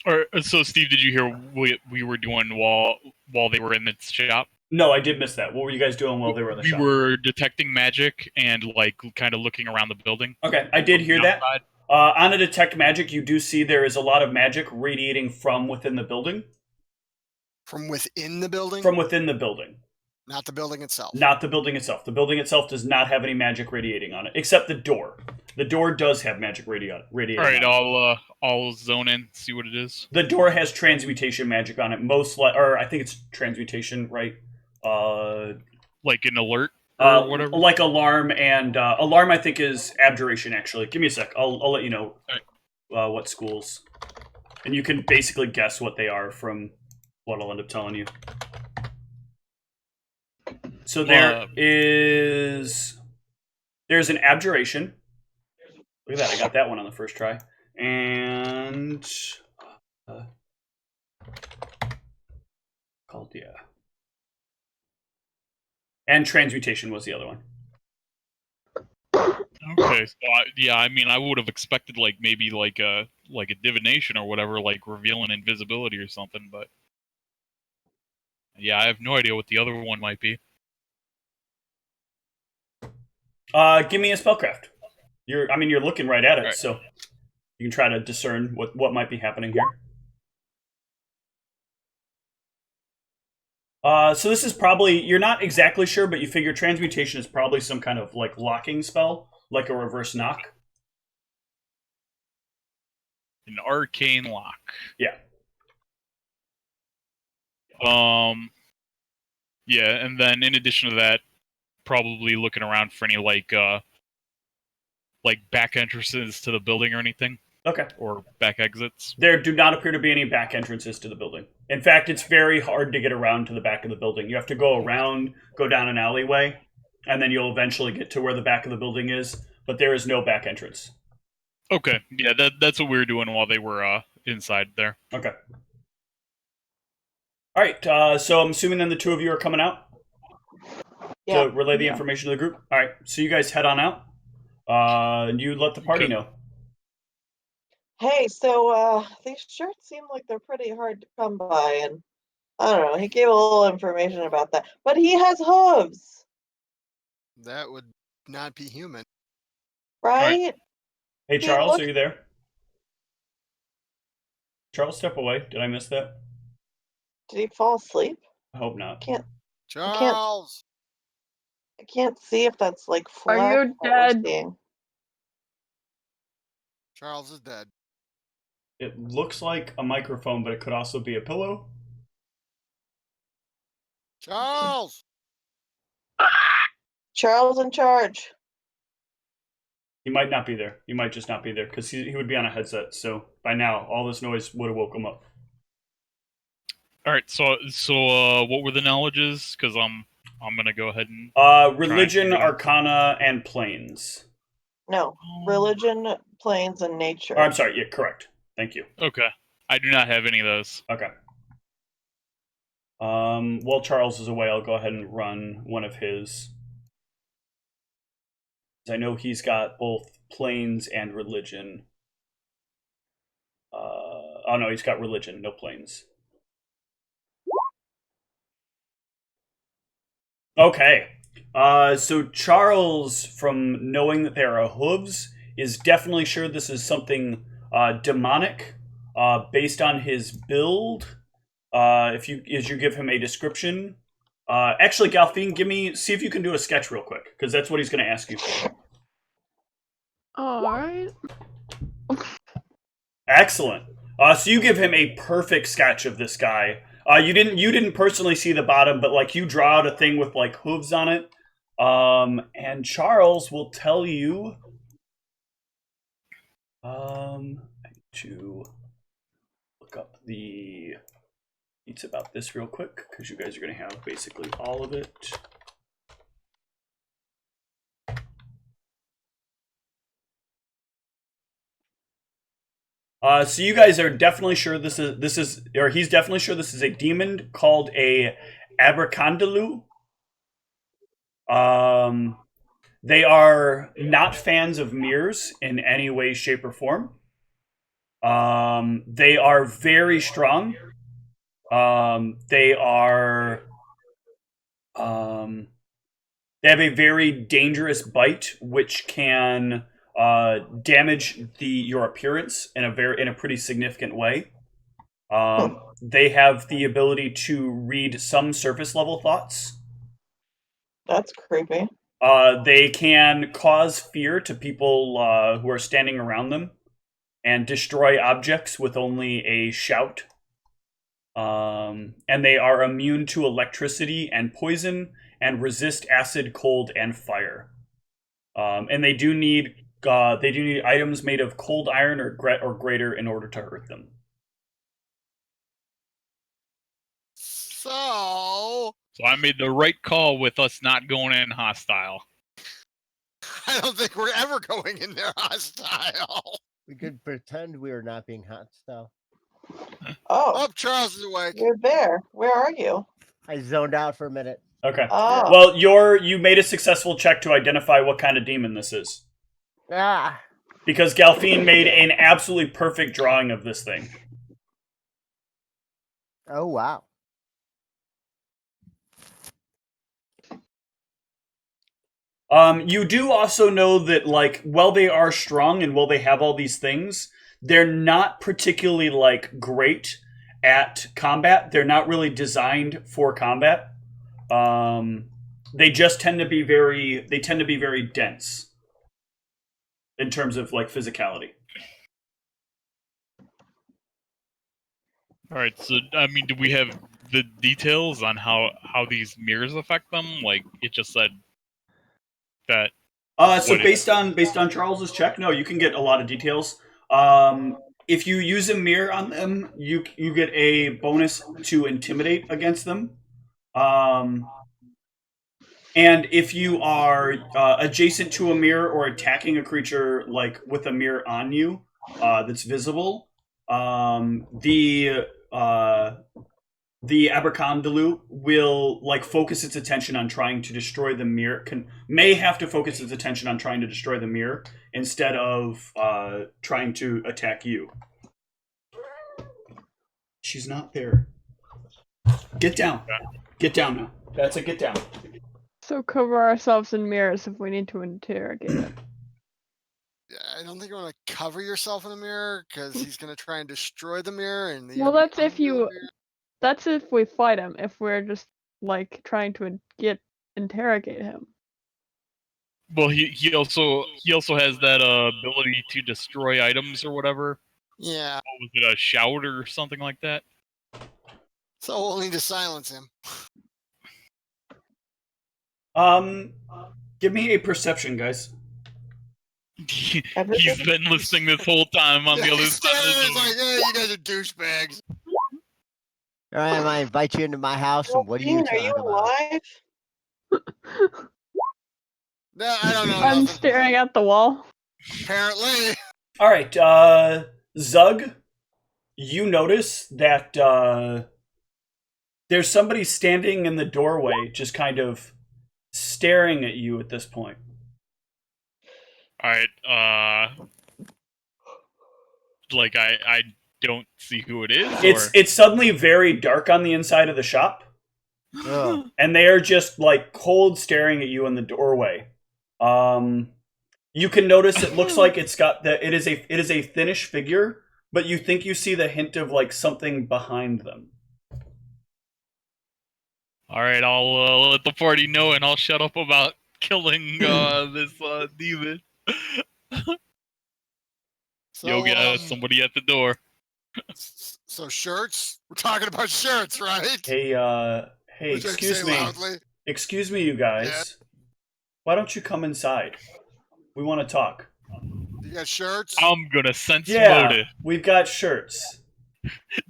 D: Or so, Steve, did you hear what we were doing while they were in the shop?
C: No, I did miss that. What were you guys doing while they were in the shop?
D: We were detecting magic and like kind of looking around the building.
C: Okay, I did hear that.
D: Outside.
C: On a detect magic, you do see there is a lot of magic radiating from within the building.
E: From within the building?
C: From within the building.
E: Not the building itself.
C: Not the building itself. The building itself does not have any magic radiating on it, except the door. The door does have magic radiating.
D: All right, I'll zone in, see what it is.
C: The door has transmutation magic on it. Or I think it's transmutation, right?
D: Like an alert or whatever.
C: Like alarm and alarm. I think is abjuration. Actually, give me a sec. I'll let you know what schools, and you can basically guess what they are from what I'll end up telling you. So there's an abjuration. Look at that! I got that one on the first try, and and transmutation was the other one.
D: Okay, so I mean, I would have expected maybe a divination or whatever, like revealing invisibility or something, but yeah, I have no idea what the other one might be.
C: Give me a spellcraft. You're looking right at it, so you can try to discern what might be happening here. So this is probably, you're not exactly sure, but you figure transmutation is probably some kind of locking spell, like a reverse knock.
D: An arcane lock.
C: Yeah.
D: Yeah, and then in addition to that, probably looking around for any back entrances to the building or anything.
C: Okay.
D: Or back exits.
C: There do not appear to be any back entrances to the building. In fact, it's very hard to get around to the back of the building. You have to go around, go down an alleyway, and then you'll eventually get to where the back of the building is, but there is no back entrance.
D: Okay. Yeah, that's what we were doing while they were inside there.
C: Okay. All right, so I'm assuming then the two of you are coming out to relay the information to the group. All right, so you guys head on out. And you let the party know.
B: Hey, so these shirts seem like they're pretty hard to come by, and I don't know, he gave a little information about that. But he has hooves.
E: That would not be human.
B: Right?
C: Hey, Charles, are you there? Charles, step away. Did I miss that?
B: Did he fall asleep?
C: I hope not.
E: Charles!
B: I can't see if that's flat.
F: Are you dead?
E: Charles is dead.
C: It looks like a microphone, but it could also be a pillow.
E: Charles!
B: Charles in charge.
C: He might not be there. He might just not be there, because he would be on a headset, so by now, all this noise would have woke him up.
D: Alright, so what were the knowledges? Because I'm gonna go ahead and...
C: Religion, Arcana, and Planes.
B: No. Religion, planes, and nature.
C: Oh, I'm sorry, yeah, correct. Thank you.
D: Okay. I do not have any of those.
C: Okay. While Charles is away, I'll go ahead and run one of his. I know he's got both Planes and Religion. Oh no, he's got Religion, no Planes. Okay. So Charles, from knowing that there are hooves, is definitely sure this is something demonic, based on his build. As you give him a description. Actually, Galfine, see if you can do a sketch real quick, because that's what he's going to ask you for.
F: Alright.
C: Excellent. So you give him a perfect sketch of this guy. You didn't personally see the bottom, but you draw out a thing with hooves on it. And Charles will tell you. I need to look up the deets about this real quick, because you guys are going to have basically all of it. So you guys are definitely sure he's definitely sure this is a demon called a Abercandalu. They are not fans of mirrors in any way, shape, or form. They are very strong. They have a very dangerous bite, which can damage your appearance in a pretty significant way. They have the ability to read some surface level thoughts.
B: That's creepy.
C: They can cause fear to people who are standing around them, and destroy objects with only a shout. And they are immune to electricity and poison, and resist acid, cold, and fire. And they do need items made of cold iron or greater in order to hurt them.
E: So
D: I made the right call with us not going in hostile.
E: I don't think we're ever going in there hostile.
A: We could pretend we are not being hostile.
B: Oh,
E: Oh, Charles is awake.
B: you're there. Where are you?
A: I zoned out for a minute.
C: Okay.
B: Oh.
C: Well, you made a successful check to identify what kind of demon this is.
A: Ah.
C: Because Galfine made an absolutely perfect drawing of this thing.
A: Oh, wow.
C: You do also know that, like, while they are strong and while they have all these things, they're not particularly, like, great at combat. They're not really designed for combat. They just tend to be very dense in terms of, like, physicality.
D: All right, so I mean, do we have the details on how these mirrors affect them? Like, it just said that.
C: So based on Charles's check, no, you can get a lot of details. If you use a mirror on them, you get a bonus to intimidate against them. And if you are adjacent to a mirror or attacking a creature like with a mirror on you that's visible, the Abercondalu will like focus its attention on trying to destroy the mirror. May have to focus its attention on trying to destroy the mirror instead of trying to attack you. She's not there. Get down. Get down now. That's a get down.
F: So cover ourselves in mirrors if we need to interrogate it.
E: I don't think you want to cover yourself in a mirror because he's going to try and destroy the mirror. And
F: Well, that's if you. That's if we fight him. If we're just like trying to interrogate him.
D: Well, he also has that ability to destroy items or whatever.
E: Yeah.
D: What was it, a shout or something like that?
E: So we'll need to silence him.
C: Give me a perception, guys.
D: He's been listening this whole time on the other side of the
E: He's
D: door.
E: like, yeah, you guys are douchebags.
A: All right, I invite you into my house, and what do you
B: Dean,
A: talk
B: are you
A: about?
B: alive?
E: No, I don't know.
F: I'm
E: nothing.
F: staring at the wall.
E: Apparently.
C: All right, Zug, you notice that there's somebody standing in the doorway, just kind of staring at you at this point.
D: All right, like I don't see who it is.
C: It's suddenly very dark on the inside of the shop, and they are just like cold staring at you in the doorway. You can notice it looks like it is a thinnish figure, but you think you see the hint of like something behind them.
D: All right, I'll let the party know, and I'll shut up about killing this demon.
E: So,
D: Yo, get somebody at the door.
E: So shirts? We're talking about shirts, right?
C: Hey,
E: Which I
C: excuse
E: say
C: me.
E: loudly.
C: Excuse me, you guys.
E: Yeah.
C: Why don't you come inside? We want to talk.
E: You got shirts?
D: I'm gonna sense
C: Yeah,
D: motive.
C: we've got shirts.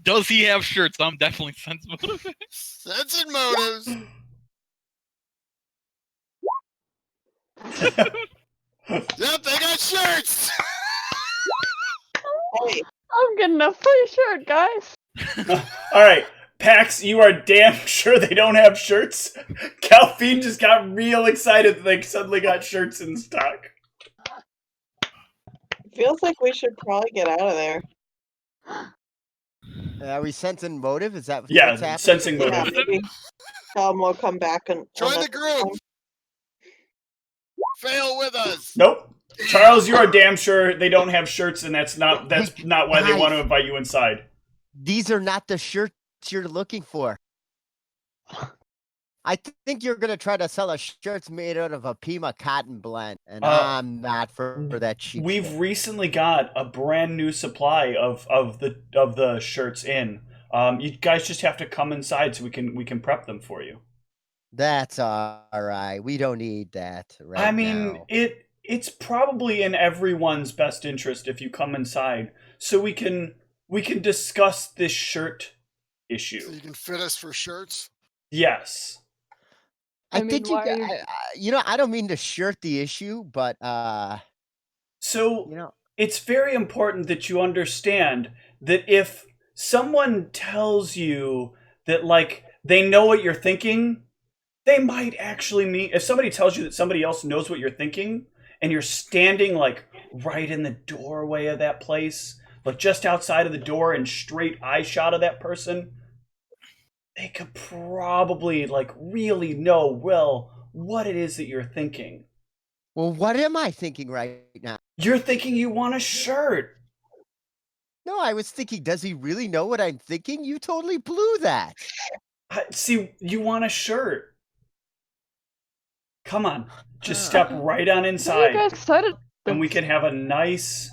D: Does he have shirts? I'm definitely sense motive.
E: Sensing motives. Yep, they got shirts.
B: Hey,
F: I'm getting a free shirt, guys.
C: All right, Pax, you are damn sure they don't have shirts. Calfine just got real excited that they suddenly got shirts in stock.
B: feels like we should probably get out of there.
A: Are we sensing motive? Is that what's
C: Yeah,
A: happening?
C: sensing
B: Yeah,
C: motive.
B: maybe tell them we'll come back and
E: Join the
B: another
E: group.
B: time.
E: Fail with us.
C: Nope. Charles, you are damn sure they don't have shirts, and that's not why they
A: Guys.
C: want to invite you inside.
A: These are not the shirts you're looking for. I think you're gonna try to sell us shirts made out of a Pima cotton blend, and I'm not for that cheap.
C: We've
A: shit.
C: recently got a brand new supply of the shirts in. You guys just have to come inside so we can prep them for you.
A: That's all right. We don't need that right
C: I mean,
A: now.
C: it's probably in everyone's best interest if you come inside so we can discuss this shirt
E: So
C: issue.
E: you can fit us for shirts.
C: Yes.
A: I
F: mean,
A: think you,
F: why are you-
A: I don't mean to shirt the issue, but
C: So it's very important that you understand that if someone tells you that like they know what you're thinking, they might actually mean. If somebody tells you that somebody else knows what you're thinking, and you're standing like right in the doorway of that place, like just outside of the door and straight eye shot of that person, they could probably like really know what it is that you're thinking.
A: well, what am I thinking right now?
C: You're thinking you want a shirt.
A: No, I was thinking, does he really know what I'm thinking? You totally blew that.
C: See, you want a shirt. Come on, just step right on
F: What are you
C: inside,
F: guys excited?
C: and we can have a nice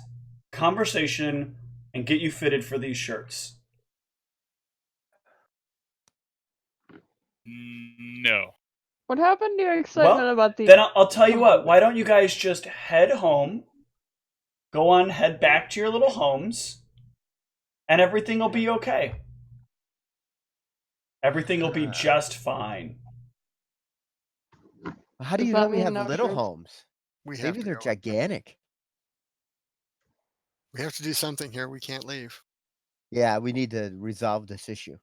C: conversation and get you fitted for these shirts.
D: No.
F: What happened to your excitement
C: Well,
F: about the?
C: then I'll tell you what. Why don't you guys just head home? Head back to your little homes, and everything will be okay. Everything will be just fine.
A: How do
F: Does
A: you
F: that
A: know we
F: mean
A: have
F: no
A: little
F: shirts?
A: homes?
E: We have
A: Maybe
E: to
A: they're
E: go.
A: gigantic.
E: We have to do something here. We can't leave.
A: Yeah, we need to resolve this issue.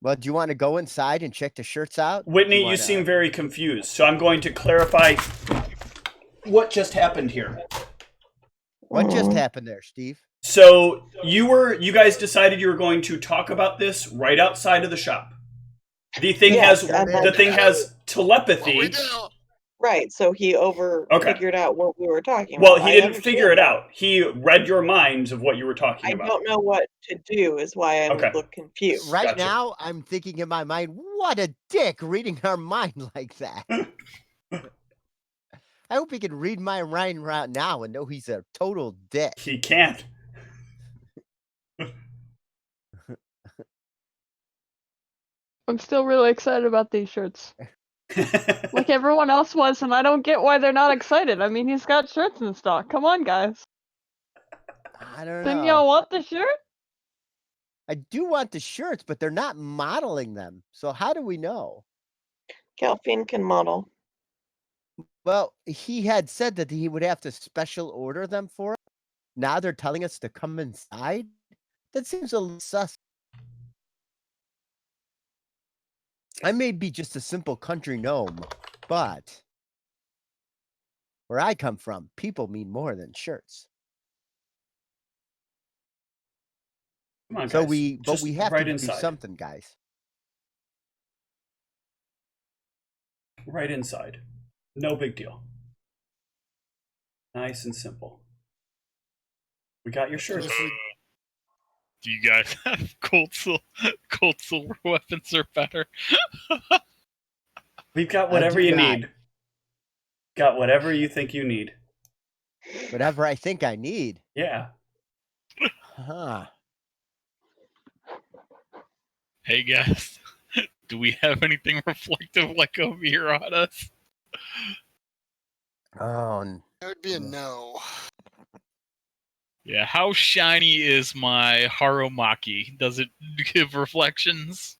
A: Well, do you want to go inside and check the shirts out? Do
C: Whitney, you
A: wanna-
C: seem very confused, so I'm going to clarify what just happened here.
A: What just happened there, Steve?
C: So you guys decided you were going to talk about this right outside of the shop. The thing
B: Yes,
C: has
B: and then-
C: the thing has
E: What we
C: telepathy.
E: do?
B: Right, so he figured out what we were talking
C: Well,
B: about.
C: he
B: I
C: didn't
B: understand
C: figure it
B: that.
C: out. He read your minds of what you were talking
B: I
C: about.
B: don't know what to do, is why I
C: Okay.
B: look confused.
A: Right
C: Gotcha.
A: now, I'm thinking in my mind, what a dick reading our mind like that. I hope he can read my mind right now and know he's a total dick.
C: He can't.
F: I'm still really excited about these shirts, like everyone else was, and I don't get why they're not excited. I mean, he's got shirts in stock. Come on, guys.
A: I don't
F: Didn't
A: know.
F: y'all want the shirt?
A: I do want the shirts, but they're not modeling them. So how do we know?
B: Calfine can model.
A: Well, he had said that he would have to special order them for us. Now they're telling us to come inside? That seems a little sus. I may be just a simple country gnome, but where I come from, people mean more than shirts.
C: Come on,
A: So
C: guys.
A: we
C: Just
A: have
C: right
A: to
C: inside.
A: do something, guys.
C: Right inside. No big deal. Nice and simple. We got your shirts.
E: If we-
D: Do you guys have cold silver weapons or better?
C: We've got
A: I
C: whatever
A: do
C: you
A: not.
C: need. Got whatever you think you need.
A: Whatever I think I need.
C: Yeah.
A: Huh.
D: Hey guys, do we have anything reflective like a mirror on us?
A: Oh,
E: That would be a no.
D: Yeah, how shiny is my Haromaki? Does it give reflections?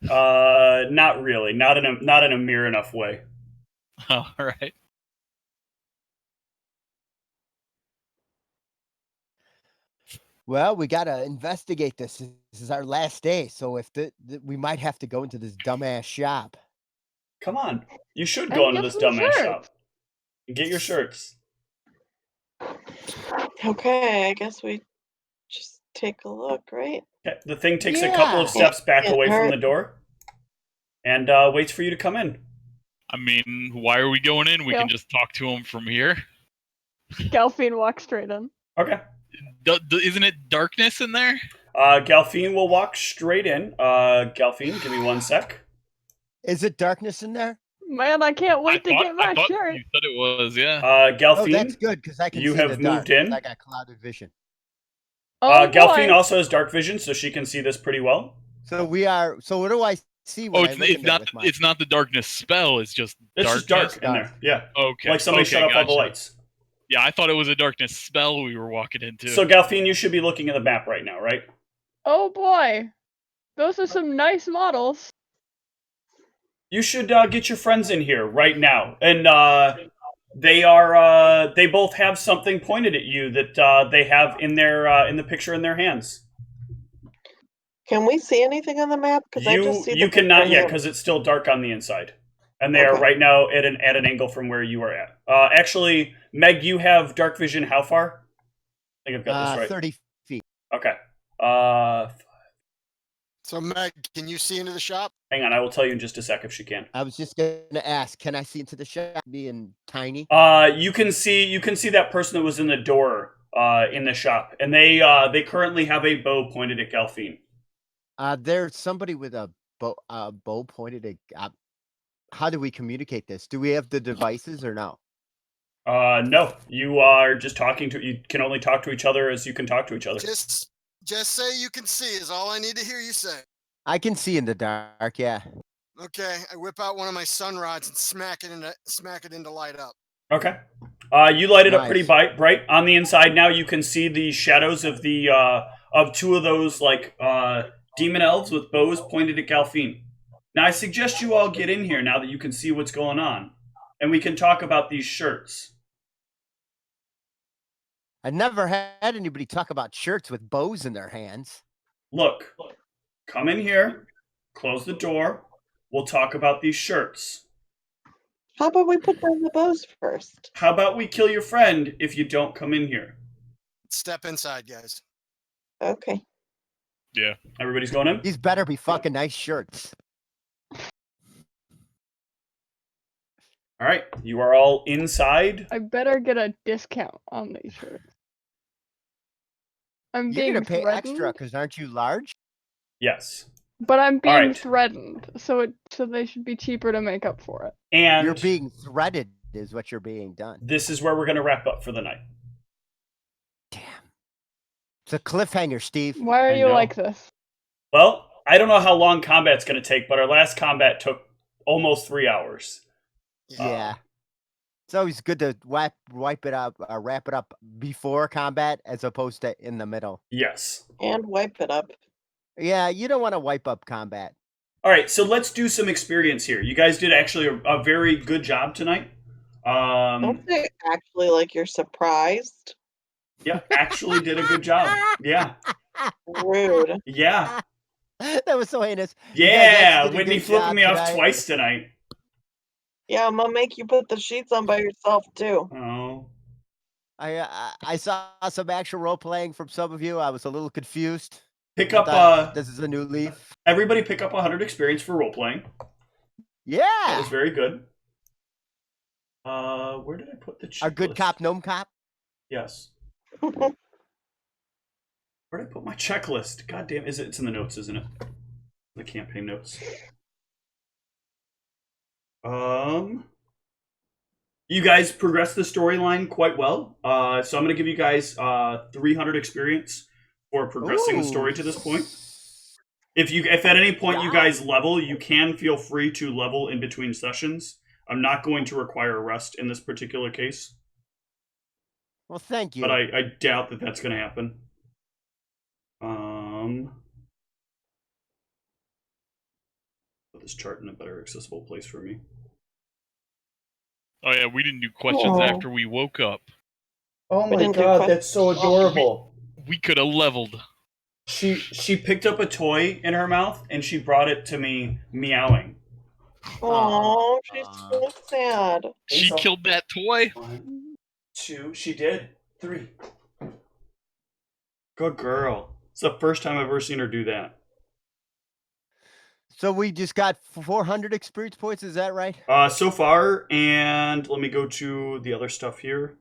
C: Not really. Not in a mirror enough way.
D: All right.
A: well, we gotta investigate this. This is our last day, so if we might have to go into this dumbass shop.
C: Come on. You should
F: And
C: go into
F: get
C: this
F: some
C: dumbass
F: shirts.
C: shop. And get your shirts.
B: Okay, I guess we just take a look, right?
C: Okay, the thing takes a couple of
A: Yeah.
C: steps back
B: It
C: away from
B: hurt.
C: the door and waits for you to come in.
D: I mean, why are we going in? We
F: Yeah.
D: can just talk to him from here.
F: Galphine walks straight in.
C: Okay.
D: Isn't it darkness in there?
C: Galphine will walk straight in. Galphine, give me 1 sec.
A: Is it darkness in there?
F: Man, I can't wait to get my
D: I thought
F: shirt.
D: you said it was, yeah.
A: Oh,
C: Galphine,
A: that's good because I can
C: you
A: see
C: have
A: the dark.
C: moved in.
A: 'Cause I got clouded vision.
F: Oh
C: Galphine
F: boy.
C: also has dark vision, so she can see this pretty well.
A: So we are. So what do I see when
D: Oh,
A: I look
D: it's
A: in there
D: not.
A: with my?
D: It's not the darkness spell. It's just
C: It's
D: darkness.
C: just dark in there. Yeah.
D: Okay.
C: Like somebody
D: okay,
C: shut off all the
D: gotcha.
C: lights.
D: Yeah, I thought it was a darkness spell we were walking into.
C: So, Galphine, you should be looking at the map right now, right?
F: Oh boy. Those are some nice models.
C: You should get your friends in here right now. And they both have something pointed at you that they have in the picture in their hands.
B: Can we see anything on the map? Because I just see
C: You
B: the
C: cannot
B: picture
C: yet
B: here.
C: because it's still dark on the inside. And they are
B: Okay.
C: right now at an angle from where you are at. Actually, Meg, you have dark vision how far? I think I've got this right.
A: 30 feet.
C: Okay.
E: So Meg, can you see into the shop?
C: Hang on, I will tell you in just a sec if she can.
A: I was just gonna ask, can I see into the shop being tiny?
C: You can see that person that was in the door in the shop, and they currently have a bow pointed at Galphine.
A: There's somebody with a bow pointed at. How do we communicate this? Do we have the devices or no?
C: No, you are just talking to. You can only talk to each other as you can talk to each other.
E: Just say you can see is all I need to hear you say.
A: I can see in the dark. Yeah.
E: Okay, I whip out one of my sun rods and smack it into light up.
C: Okay. You light it up pretty
A: Nice.
C: bright. On the inside now, you can see the shadows of the of two of those like demon elves with bows pointed at Galphine. Now, I suggest you all get in here now that you can see what's going on, and we can talk about these shirts.
A: I never had anybody talk about shirts with bows in their hands.
C: Look, come in here, close the door. We'll talk about these shirts.
B: How about we put down the bows first?
C: How about we kill your friend if you don't come in here?
E: Step inside, guys.
B: Okay.
D: Yeah.
C: Everybody's going in?
A: These better be fucking nice shirts.
C: All right, you are all inside.
F: I better get a discount on these shirts. I'm
A: You're
F: being
A: gonna pay
F: threatened,
A: extra because aren't you large?
C: Yes.
F: but I'm being
C: right.
F: threatened, so they should be cheaper to make up for it.
C: And
A: You're being threaded, is what you're being done.
C: this is where we're going to wrap up for the night.
A: Damn. It's a cliffhanger, Steve.
F: Why are
C: I
F: you
C: know.
F: like this?
C: Well, I don't know how long combat's going to take, but our last combat took almost 3 hours.
A: Yeah. It's always good to wipe it up, wrap it up before combat as opposed to in the middle.
C: Yes.
B: And wipe it up.
A: Yeah, you don't want to wipe up combat.
C: All right, so let's do some experience here. You guys did actually a very good job tonight.
B: Don't say actually like you're surprised.
C: Yeah, actually did a good job. Yeah.
B: Rude.
C: Yeah.
A: That was so heinous.
C: Yeah,
A: actually did a
C: Whitney
A: good
C: flipping
A: job
C: me off
A: tonight.
C: twice tonight.
B: Yeah, I'm gonna make you put the sheets on by yourself too.
C: Oh.
A: I saw some actual role playing from some of you. I was a little confused.
C: Pick
A: I
C: up
A: thought this is a new leaf.
C: everybody pick up 100 experience for role playing. That
A: Yeah.
C: was very good. Where did I put the checklist?
A: Our good cop, gnome cop.
C: Yes. Where did I put my checklist? God damn, it's in the notes, isn't it? The campaign notes. You guys progressed the storyline quite well. So I'm gonna give you guys 300 experience for progressing the story to this point. If at any point you guys level, you can feel free to level in between sessions. I'm not going to require a rest in this particular case,
A: Well, thank you.
C: but I doubt that that's going to happen. Put this chart in a better accessible place for me.
D: Oh yeah, we didn't do questions
B: Aw.
D: after we woke up.
C: Oh
B: We didn't do questions.
C: that's so adorable.
D: We could have leveled.
C: She picked up a toy in her mouth and she brought it to me meowing.
B: Oh, she's so sad.
D: She
C: Hazel.
D: killed that toy.
C: 1, 2, she did. 3. Good girl. It's the first time I've ever seen her do that.
A: So we just got 400 experience points. Is that right?
C: So far, and let me go to the other stuff here.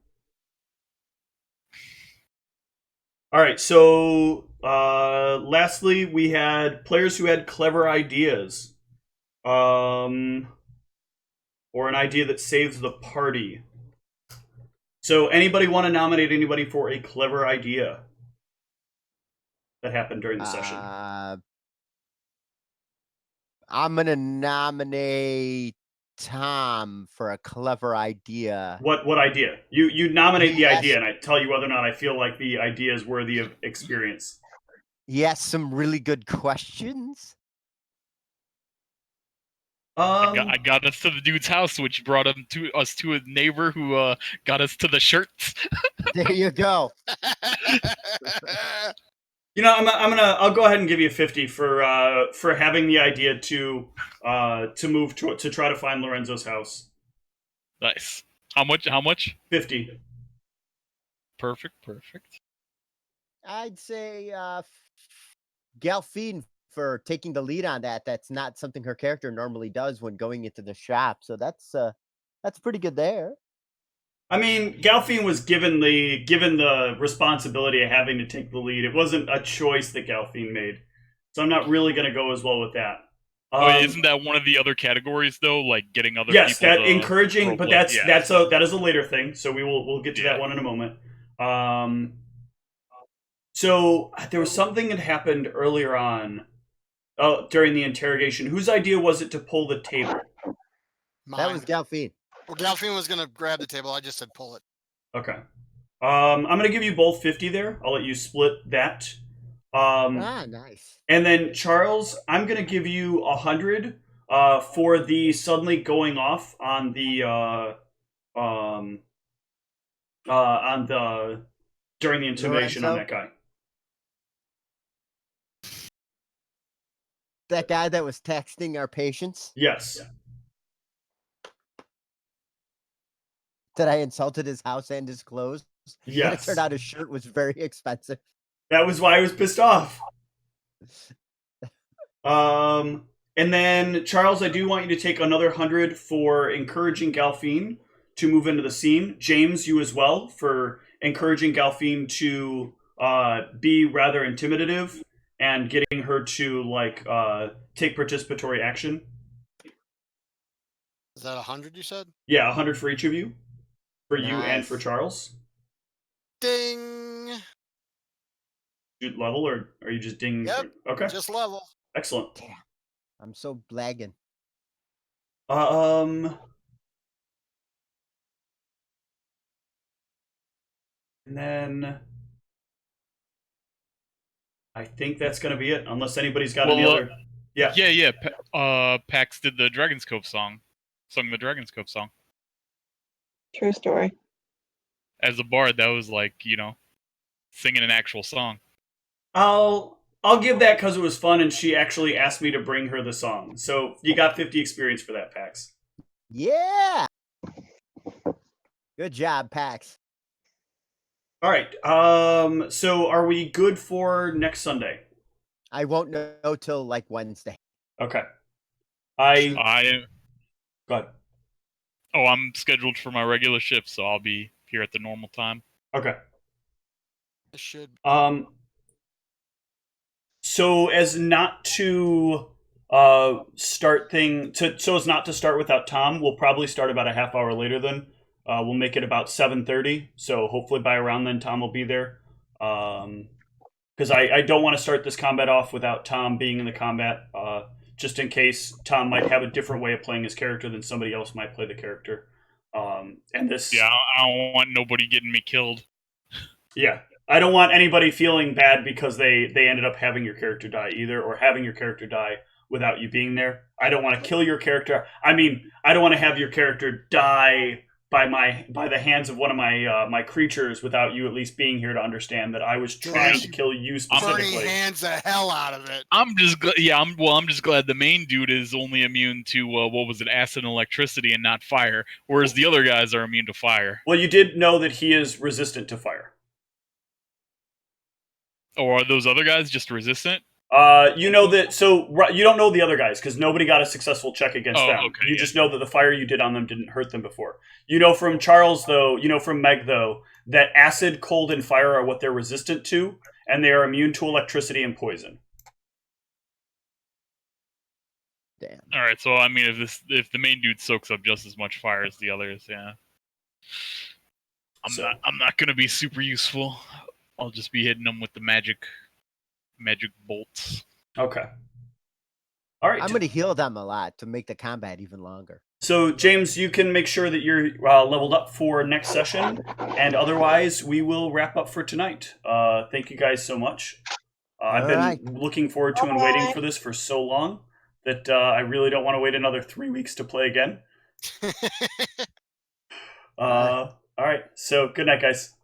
C: All right, so lastly, we had players who had clever ideas, or an idea that saves the party. So, anybody want to nominate anybody for a clever idea that happened during the session?
A: I'm gonna nominate Tom for a clever idea.
C: What idea? You nominate the
A: Yes.
C: idea, and I tell you whether or not I feel like the idea is worthy of experience.
A: He asked some really good questions.
D: I got us to the dude's house, which brought him to us to a neighbor who got us to the shirts.
A: There you go.
C: You know, I'll go ahead and give you 50 for having the idea to move to try to find Lorenzo's house.
D: Nice. How much?
C: 50.
D: Perfect.
A: I'd say Galfine for taking the lead on that. That's not something her character normally does when going into the shop. So that's pretty good there.
C: I mean, Galfine was given the responsibility of having to take the lead. It wasn't a choice that Galfine made, so I'm not really going to go as well with that.
D: Isn't that one of the other categories though? Like getting other
C: yes,
D: people
C: that encouraging, but that is a later thing. So we'll get to that one in a moment. So there was something that happened earlier on, during the interrogation. Whose idea was it to pull the table?
E: Mine.
A: That was Galfine.
E: Well, Galfine was going to grab the table. I just said pull it.
C: Okay. I'm going to give you both 50 there. I'll let you split that.
A: Nice.
C: And then, Charles, I'm going to give you 100 for the suddenly going off on the during the intimidation on that guy.
A: That guy that was texting our patients?
C: Yes.
A: That I insulted his house and his clothes?
C: Yes.
A: And it turned out his shirt was very expensive.
C: That was why I was pissed off. And then, Charles, I do want you to take another 100 for encouraging Galfine to move into the scene. James, you as well, for encouraging Galfine to be rather intimidative and getting her to take participatory action.
E: Is that 100 you said?
C: Yeah, 100 for each of you. For you and
A: Nice.
C: for Charles.
E: Ding.
C: Shoot level, or are you just ding?
E: Yep,
C: Okay.
E: just level.
C: Excellent.
A: Damn. I'm so blagging.
C: And then I think that's going to be it, unless anybody's got any other. Yeah.
D: Yeah. Pax did the Dragon's Cove sung the Dragon's Cove song.
B: True story.
D: As a bard, that was like, singing an actual song.
C: I'll give that because it was fun, and she actually asked me to bring her the song. So you got 50 experience for that, Pax.
A: Yeah. Good job, Pax.
C: All right. So are we good for next Sunday?
A: I won't know till like Wednesday.
C: Okay.
D: I
C: Go ahead.
D: Oh, I'm scheduled for my regular shift, so I'll be here at the normal time.
C: Okay.
E: I should.
C: So as not to start without Tom, we'll probably start about a half hour later then. We'll make it about 7:30, so hopefully by around then Tom will be there. Because I don't want to start this combat off without Tom being in the combat, just in case Tom might have a different way of playing his character than somebody else might play the character. And this...
D: Yeah, I don't want nobody getting me killed.
C: Yeah. I don't want anybody feeling bad because they ended up having your character die either, or having your character die without you being there. I don't want to kill your character. I mean, I don't want to have your character die by the hands of one of my creatures without you at least being here to understand that I was trying to kill you specifically.
E: Bernie hands the hell out of it.
D: I'm just glad the main dude is only immune to acid and electricity and not fire, whereas the other guys are immune to fire.
C: Well, you did know that he is resistant to fire.
D: Or are those other guys just resistant?
C: You know that, so you don't know the other guys because nobody got a successful check against them.
D: Okay,
C: You just know that the fire you did on them didn't hurt them before. You know from Charles, though, from Meg, though, that acid, cold, and fire are what they're resistant to, and they are immune to electricity and poison.
A: Damn.
D: All right, so I mean, if the main dude soaks up just as much fire as the others, yeah, I'm not gonna be super useful. I'll just be hitting them with the magic bolts.
C: Okay. All right.
A: I'm going to heal them a lot to make the combat even longer.
C: So, James, you can make sure that you're leveled up for next session, and otherwise, we will wrap up for tonight. Thank you guys so much. I've been looking forward to and waiting for this for so long that I really don't want to wait another 3 weeks to play again. All right. So, good night, guys.